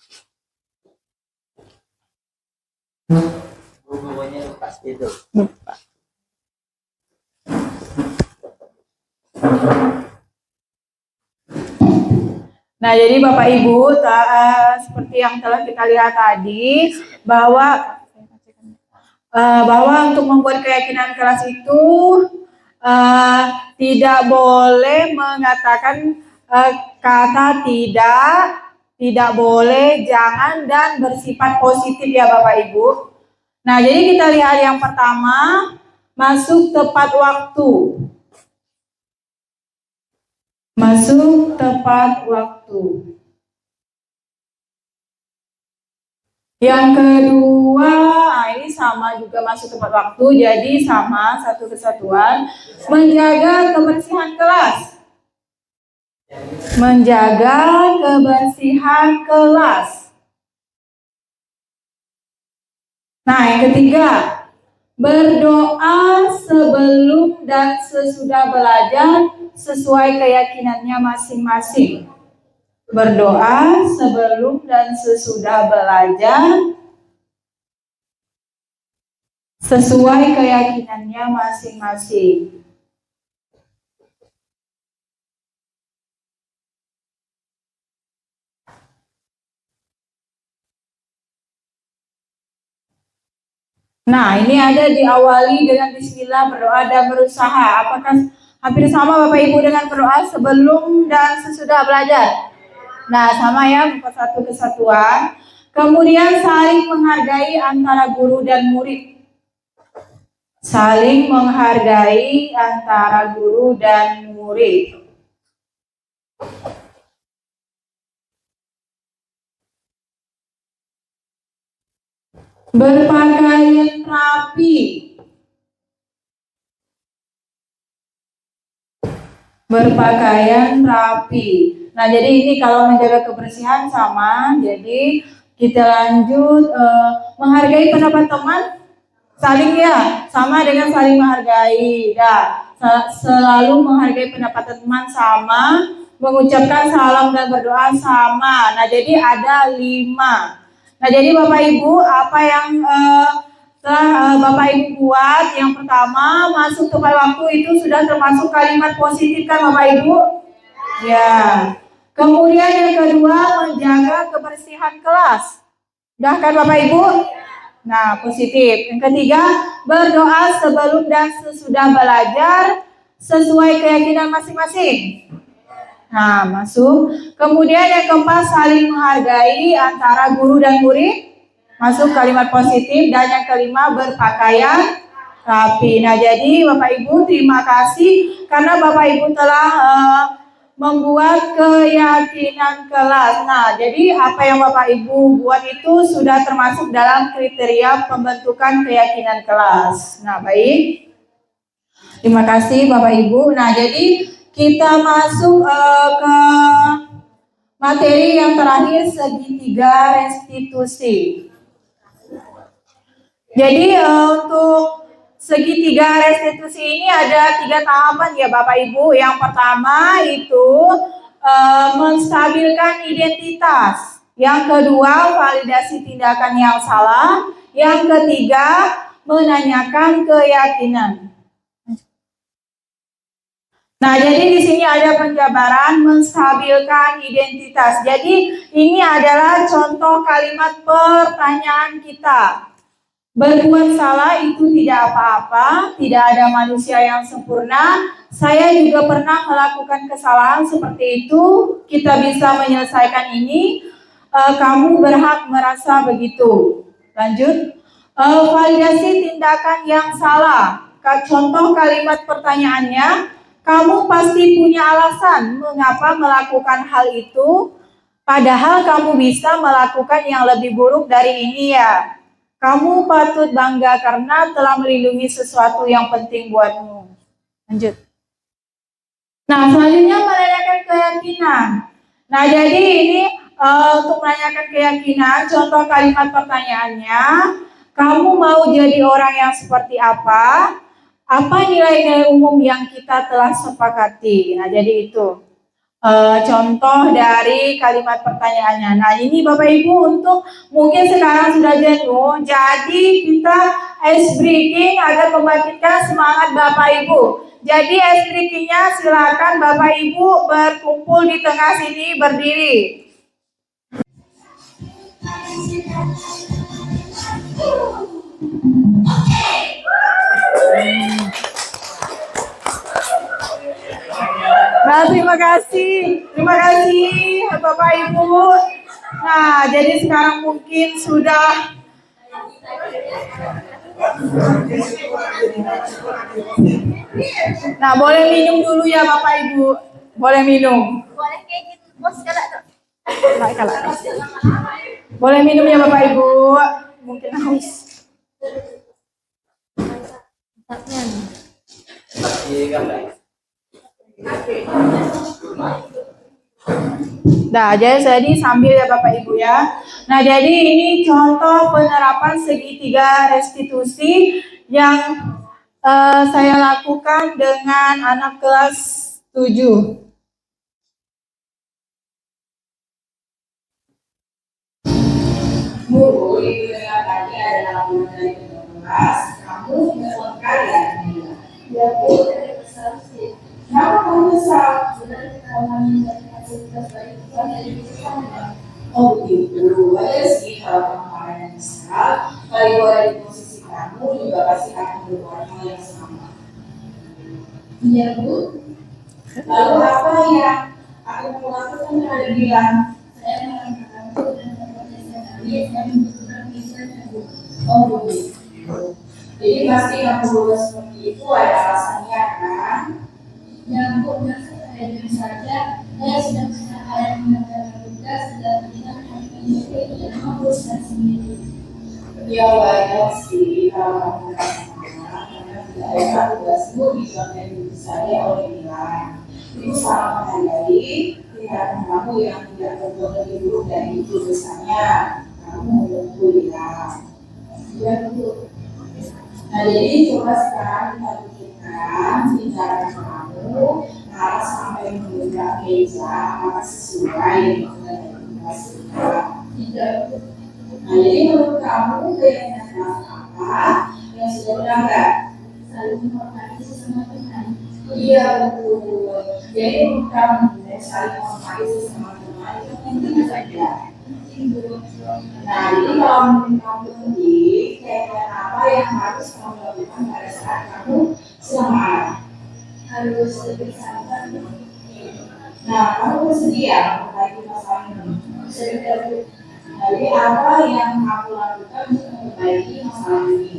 Lupa. Nah, jadi Bapak Ibu, seperti yang telah kita lihat tadi, bahwa untuk membuat keyakinan kelas itu tidak boleh mengatakan kata tidak boleh, jangan, dan bersifat positif ya Bapak Ibu. Nah, jadi kita lihat yang pertama, masuk tepat waktu. Masuk tepat waktu. Yang kedua, ini sama juga masuk tepat waktu, jadi sama satu kesatuan. Menjaga kebersihan kelas. Menjaga kebersihan kelas. Nah, yang ketiga, berdoa sebelum dan sesudah belajar sesuai keyakinannya masing-masing. Berdoa sebelum dan sesudah belajar sesuai keyakinannya masing-masing. Nah, ini ada diawali dengan bismillah, berdoa dan berusaha. Apakah hampir sama Bapak Ibu dengan berdoa sebelum dan sesudah belajar? Nah, sama ya, satu kesatuan. Kemudian saling menghargai antara guru dan murid. Saling menghargai antara guru dan murid. Berpakaian rapi. Berpakaian rapi. Nah, jadi ini kalau menjaga kebersihan sama. Jadi kita lanjut menghargai pendapat teman. Saling ya, sama dengan saling menghargai. Nah, selalu menghargai pendapat teman sama. Mengucapkan salam dan berdoa sama. Nah, jadi ada 5. Nah, jadi Bapak Ibu, apa yang telah Bapak Ibu buat? Yang pertama, masuk tepat waktu itu sudah termasuk kalimat positif kan Bapak Ibu? Ya. Kemudian yang kedua, menjaga kebersihan kelas. Sudah kan Bapak Ibu? Nah, positif. Yang ketiga, berdoa sebelum dan sesudah belajar sesuai keyakinan masing-masing. Nah, masuk. Kemudian yang keempat, saling menghargai antara guru dan murid. Masuk kalimat positif. Dan yang kelima, berpakaian rapi. Nah, jadi Bapak Ibu terima kasih karena Bapak Ibu telah membuat keyakinan kelas. Nah, jadi apa yang Bapak Ibu buat itu sudah termasuk dalam kriteria pembentukan keyakinan kelas. Nah, baik. Terima kasih Bapak Ibu. Nah, jadi kita masuk ke materi yang terakhir, segitiga restitusi. Jadi untuk segitiga restitusi ini ada 3 tahapan ya Bapak Ibu. Yang pertama itu menstabilkan identitas. Yang kedua, validasi tindakan yang salah. Yang ketiga, menanyakan keyakinan. Nah, jadi di sini ada penjabaran menstabilkan identitas. Jadi ini adalah contoh kalimat pertanyaan kita. Berbuat salah itu tidak apa-apa, tidak ada manusia yang sempurna. Saya juga pernah melakukan kesalahan seperti itu. Kita bisa menyelesaikan ini. Kamu berhak merasa begitu. Lanjut. Validasi tindakan yang salah. Contoh kalimat pertanyaannya, kamu pasti punya alasan mengapa melakukan hal itu, padahal kamu bisa melakukan yang lebih buruk dari ini ya. Kamu patut bangga karena telah melindungi sesuatu yang penting buatmu. Lanjut. Nah, selanjutnya menanyakan keyakinan. Nah, jadi ini untuk menanyakan keyakinan, contoh kalimat pertanyaannya, kamu mau jadi orang yang seperti apa? Apa nilai-nilai umum yang kita telah sepakati? Nah, jadi itu contoh dari kalimat pertanyaannya. Nah, ini Bapak Ibu untuk mungkin sekarang sudah jenuh, jadi kita ice breaking agar membangkitkan semangat Bapak Ibu. Jadi ice breakingnya silakan Bapak Ibu berkumpul di tengah sini berdiri. Nah, terima kasih Bapak Ibu. Nah, jadi sekarang mungkin sudah Nah, boleh minum dulu ya Bapak Ibu. Boleh minum. Boleh kayak gitu, bos kalau Boleh minum ya Bapak Ibu. Mungkin haus. Nah, jadi sambil ya Bapak Ibu ya. Nah, jadi ini contoh penerapan segitiga restitusi yang saya lakukan dengan anak kelas 7. Guru, itu yang tadi adalah guru dari kelas. Kamu menelpon kalian. Ya, Bu. Kenapa kamu besar? Oh begitu, wajar sih kalau kamu kemarin besar. Kali boleh di posisi kamu juga pasti akan berbuat hal yang sama. Iya Bu. Lalu apa yang aku mau lakukan terhadap dia? Saya mengatakan oh begitu. Jadi pasti kamu berbuat seperti itu ada alasannya kan? Ya Bu, saya saja saya sudah saya mengerjakan tugas dan kita tidak menguruskan sendiri. Ya wajar sih kalau kamu merasa karena tidak ada tugasmu dibagian diri saya oleh nilai. Itu sangat menghargai tindakan kamu yang tidak berbuat lebih buruk dari itu misalnya kamu menunggu hilang. Ya betul. Nah jadi coba sekarang kita pikirkan tindakan kamu harus sampai menunjukkan meja apakah sesuai dengan tugas kita. Tidak. Nah jadi menurut kamu keyakinan apa yang sudah melanggar? Saling menghormati sesama teman. Iya betul. Jadi menurut kamu saling menghormati sesama teman itu penting saja. Nah jadi kalau menurut kamu penting, kegiatan apa yang harus kamu lakukan pada saat kamu sedang marah? Harus lebih sabar. Nah, kamu bersedia memperbaiki masalah ini? Bersedia. Jadi apa yang kamu lakukan untuk memperbaiki masalah ini?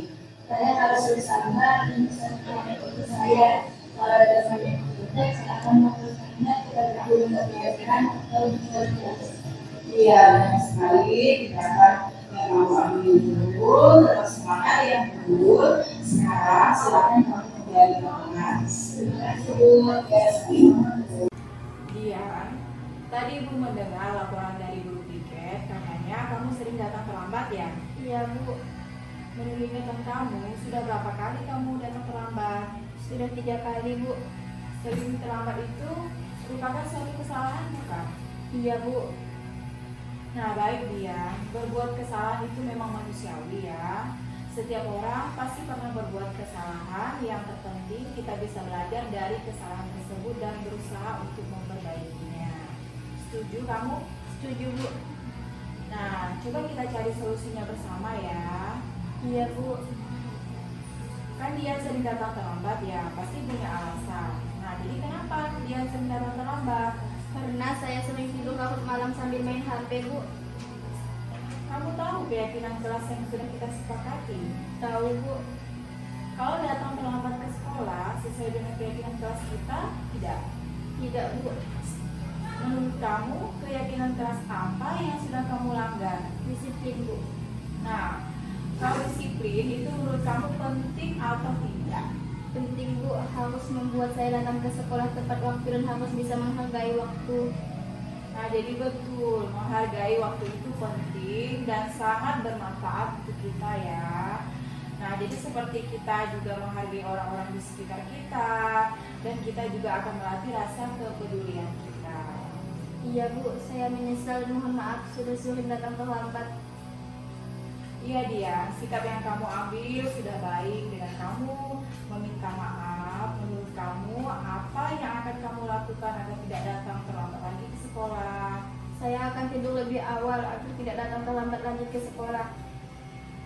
Saya harus bersabar dan bersabar saya kalau ada banyak kita saya akan melakukannya kita dahulu membiarkan atau membuat. Iya, banyak sekali kita akan mau ambil dulu terus semangat yang dulu. Sekarang silakan kamu kembali ke kelas. Dian, tadi Ibu mendengar laporan dari guru piket, katanya kamu sering datang terlambat ya? Iya Bu, Menurut ingatan kamu, sudah berapa kali kamu datang terlambat? sudah 3 kali Bu. Sering terlambat itu merupakan suatu kesalahan bukan? Iya Bu. Nah baik Dian, berbuat kesalahan itu memang manusiawi ya. Setiap orang pasti pernah berbuat kesalahan, yang terpenting kita bisa belajar dari kesalahan tersebut dan berusaha untuk memperbaikinya. Setuju kamu? Setuju Bu. Nah, coba kita cari solusinya bersama ya. Iya Bu. Kan dia sering datang terlambat ya, pasti punya alasan. Nah, jadi kenapa dia sering datang terlambat? Karena saya sering tidur larut malam sambil main HP Bu. Kamu tahu keyakinan kelas yang sudah kita sepakati? Tahu Bu. Kalau datang terlambat ke sekolah sesuai dengan keyakinan kelas kita, tidak. Tidak Bu. Menurut kamu, keyakinan kelas apa yang sudah kamu langgar? Disiplin Bu. Nah, kalau disiplin itu menurut kamu penting atau tidak? Penting Bu, harus membuat saya datang ke sekolah tepat waktu dan harus bisa menghargai waktu. Nah, jadi betul, menghargai waktu itu penting dan sangat bermanfaat untuk kita ya. Nah, jadi seperti kita juga menghargai orang-orang di sekitar kita, dan kita juga akan melatih rasa kepedulian kita. Iya Bu, saya menyesal dan mohon maaf sudah sering datang terlambat. Iya dia, sikap yang kamu ambil sudah baik dengan kamu meminta maaf. Menurut kamu, apa yang akan kamu lakukan agar tidak datang terlambat lagi ke sekolah? Saya akan tidur lebih awal agar tidak datang terlambat lagi ke sekolah.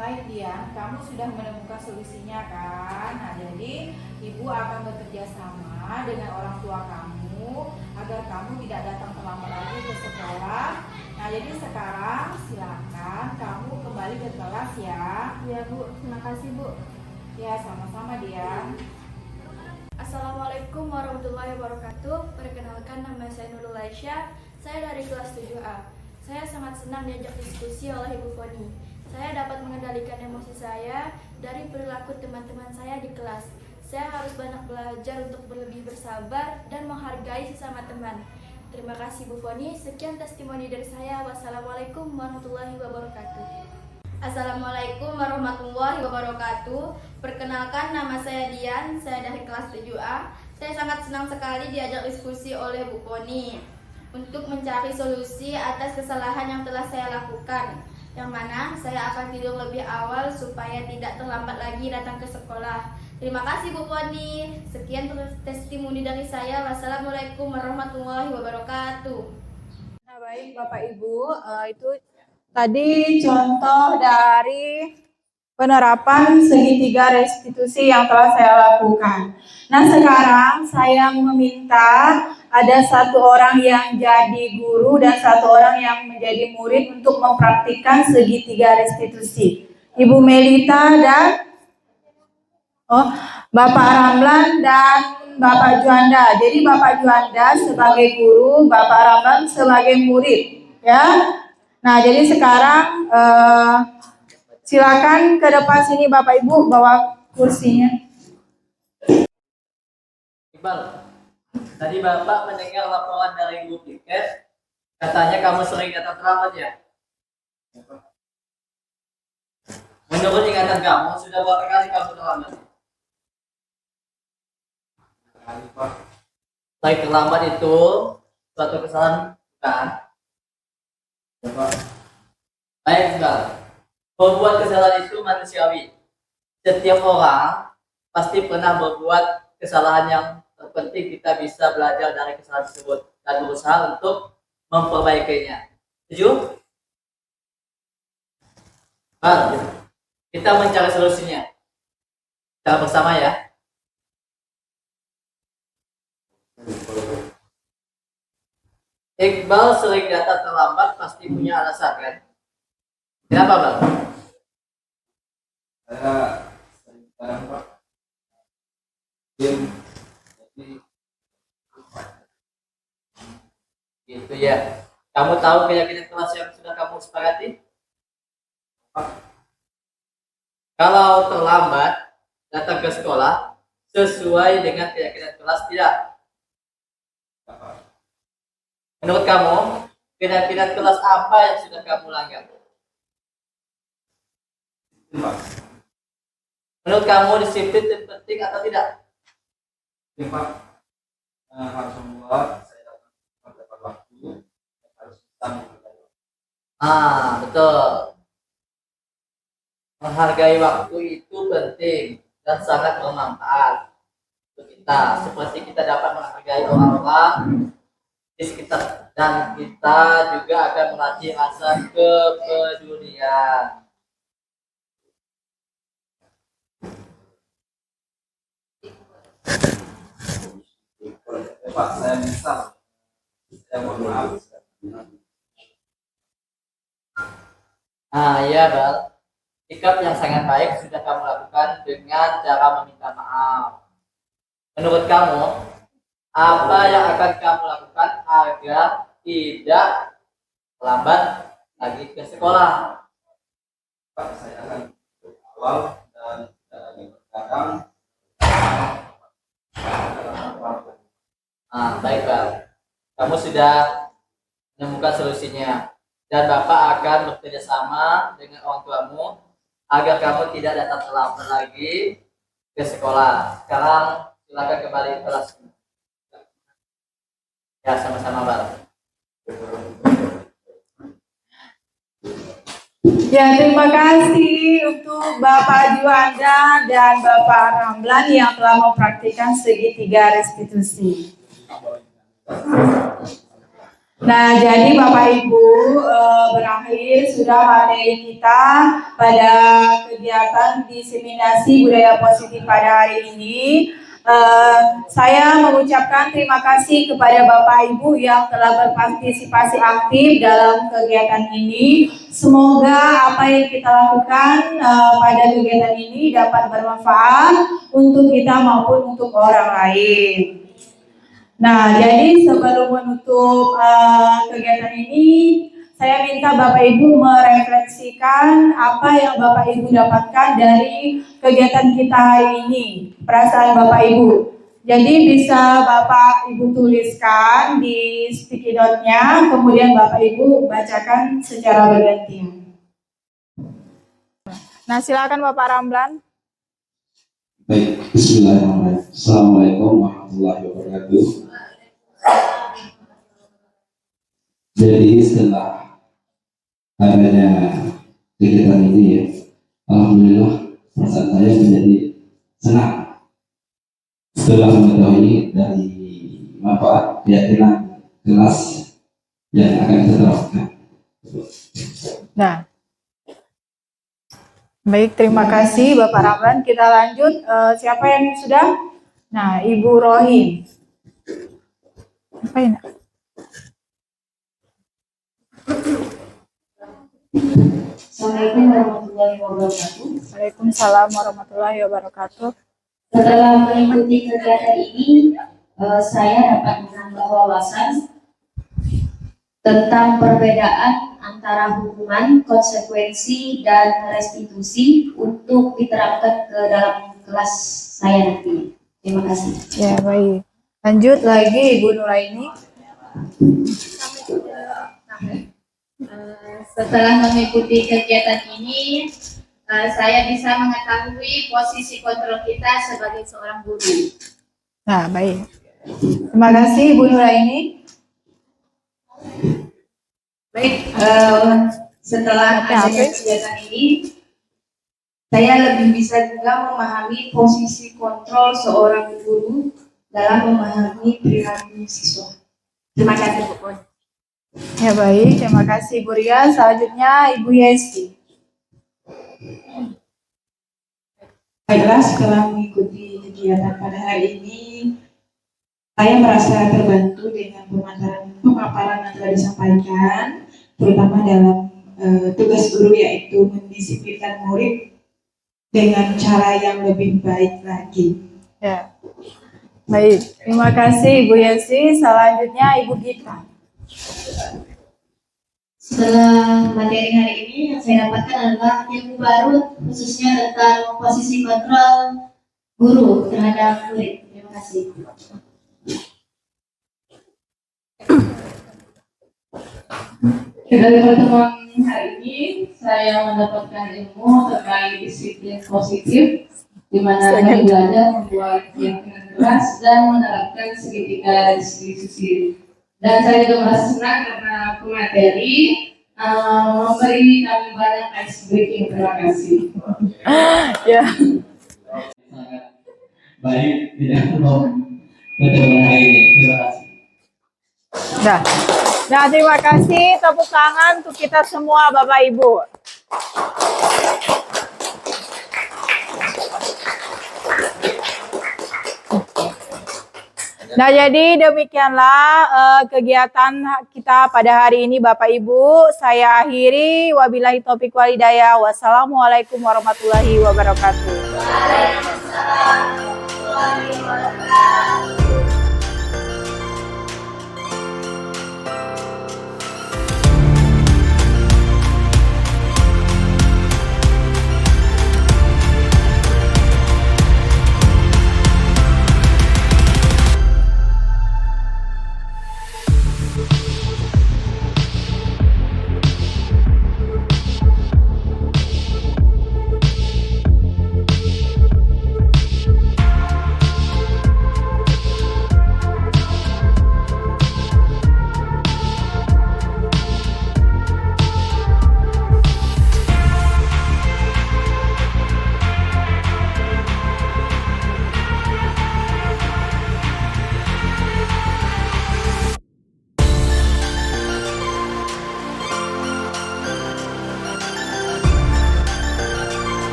Baik Dian, kamu sudah menemukan solusinya kan? Nah jadi ibu akan bekerja sama dengan orang tua kamu agar kamu tidak datang terlambat lagi ke sekolah. Nah jadi sekarang silakan kamu kembali ke kelas ya. Iya Bu, terima kasih Bu. Ya sama-sama Dian. Assalamualaikum warahmatullahi wabarakatuh. Perkenalkan, nama saya Nurul Aisyah. Saya dari kelas 7A. Saya sangat senang diajak diskusi oleh Ibu Foni. Saya dapat mengendalikan emosi saya dari perilaku teman-teman saya di kelas. Saya harus banyak belajar untuk lebih bersabar dan menghargai sesama teman. Terima kasih Bu Foni. Sekian testimoni dari saya. Wassalamualaikum warahmatullahi wabarakatuh. Assalamualaikum warahmatullahi wabarakatuh. Perkenalkan, nama saya Dian. Saya dari kelas 7A. Saya sangat senang sekali diajak diskusi oleh Bu Foni untuk mencari solusi atas kesalahan yang telah saya lakukan, yang mana saya akan tidur lebih awal supaya tidak terlambat lagi datang ke sekolah. Terima kasih Bu Foni. Sekian testimoni dari saya. Wassalamualaikum warahmatullahi wabarakatuh. Nah baik Bapak Ibu, itu tadi contoh dari penerapan segitiga restitusi yang telah saya lakukan. Nah sekarang saya meminta ada satu orang yang jadi guru dan satu orang yang menjadi murid untuk mempraktikkan segitiga restitusi. Ibu Melita dan Bapak Ramlan dan Bapak Juanda. Jadi Bapak Juanda sebagai guru, Bapak Ramlan sebagai murid, ya. Nah, jadi sekarang silakan ke depan sini Bapak Ibu bawa kursinya. Iqbal, tadi Bapak mendengar laporan dari Ibu Piket, katanya kamu sering datang terlambat ya? Menurut ingatan kamu, sudah berapa kali kamu terlambat? Baik, terlambat itu suatu kesalahan bukan? Baik, Iqbal. Membuat kesalahan itu manusiawi. Setiap orang pasti pernah berbuat kesalahan yang terpenting kita bisa belajar dari kesalahan tersebut dan berusaha untuk memperbaikinya. Setuju? Kita mencari solusinya. Cara bersama ya. Iqbal sering datang terlambat pasti punya alasan kan? Kenapa Bang? Saya sering kadang Pak game jadi Gitu ya. Kamu tahu keyakinan kelas yang sudah kamu sepakati? Kalau terlambat datang ke sekolah sesuai dengan keyakinan kelas tidak? Menurut kamu, keyakinan kelas apa yang sudah kamu langgar? Menurut kamu disiplin itu penting atau tidak? Pak harus membuat saya dapat pada waktu harus bisa menghargai. Betul. Menghargai waktu itu penting dan sangat bermanfaat untuk kita. Seperti kita dapat menghargai orang-orang di sekitar dan kita juga akan melatih rasa kepedulian. Pak saya misal saya mohon maaf. Ya Bal, sikap yang sangat baik sudah kamu lakukan dengan cara meminta maaf. Menurut kamu, apa yang akan kamu lakukan agar tidak lambat lagi ke sekolah? Pak saya akan awal dan berkadang. Baik Bal, kamu sudah menemukan solusinya dan Bapak akan bekerja sama dengan orang tuamu agar kamu tidak datang terlambat lagi ke sekolah. Sekarang silakan kembali ke kelas. Ya, sama-sama Bal. Ya, terima kasih untuk Bapak Juanda dan Bapak Ramlan yang telah mempraktikkan segitiga restitusi. Nah, jadi Bapak Ibu, berakhir sudah materi kita pada kegiatan diseminasi budaya positif pada hari ini. Saya mengucapkan terima kasih kepada Bapak Ibu yang telah berpartisipasi aktif dalam kegiatan ini. Semoga apa yang kita lakukan pada kegiatan ini dapat bermanfaat untuk kita maupun untuk orang lain. Nah, jadi sebelum menutup kegiatan ini, saya minta Bapak Ibu merefleksikan apa yang Bapak Ibu dapatkan dari kegiatan kita hari ini, perasaan Bapak Ibu. Jadi bisa Bapak Ibu tuliskan di sticky note-nya, kemudian Bapak Ibu bacakan secara bergantian. Nah, silakan Bapak Ramlan. Baik, bismillahirrahmanirrahim. Assalamualaikum warahmatullahi wabarakatuh. Jadi setelah adanya kegiatan ini ya, alhamdulillah perasaan saya menjadi senang setelah mengetahui dari manfaat keyakinan kelas yang akan kita terapkan. Nah, baik, terima kasih Bapak Ramlan. Kita lanjut, siapa yang sudah? Nah, Ibu Rohim. Apa ini? Assalamualaikum warahmatullahi wabarakatuh. Waalaikumsalam warahmatullahi wabarakatuh. Setelah mengikuti kegiatan ini, saya dapat menambah wawasan tentang perbedaan antara hukuman, konsekuensi, dan restitusi untuk diterapkan ke dalam kelas saya nanti. Terima kasih. Ya, baik. Lanjut lagi Ibu Nuraini. Setelah mengikuti kegiatan ini, saya bisa mengetahui posisi kontrol kita sebagai seorang guru. Nah, baik. Terima kasih Ibu Nuraini. Baik, setelah adanya kegiatan ini, saya lebih bisa juga memahami posisi kontrol seorang guru dalam memahami perilaku siswa. Terima kasih, Bu. Ya, baik. Terima kasih Ibu Ria. Selanjutnya Ibu Yesi. Baiklah, setelah mengikuti kegiatan pada hari ini, saya merasa terbantu dengan pemaparan yang telah disampaikan, terutama dalam tugas guru, yaitu mendisiplinkan murid dengan cara yang lebih baik lagi. Ya. Baik, terima kasih Ibu Yesi. Selanjutnya Ibu Gita. Setelah materi hari ini yang saya dapatkan adalah ilmu baru, khususnya tentang posisi kontrol guru terhadap murid. Terima kasih. Dari pertemuan hari ini, saya mendapatkan ilmu terkait disiplin positif, di mana kami belajar membuat keyakinan keras dan menerapkan segitiga diskusi. Dan saya juga merasa senang karena pemateri memberi kami banyak ice breaking. Terima kasih. Ya. Sangat baik tidak mau pertemuan hari ini. Terima kasih. Nah, terima kasih, tepuk tangan untuk kita semua Bapak Ibu. Nah, jadi demikianlah kegiatan kita pada hari ini Bapak Ibu. Saya akhiri, wabillahi taufiq wal hidayah. Wassalamualaikum warahmatullahi wabarakatuh. Waalaikumsalam warahmatullahi wabarakatuh.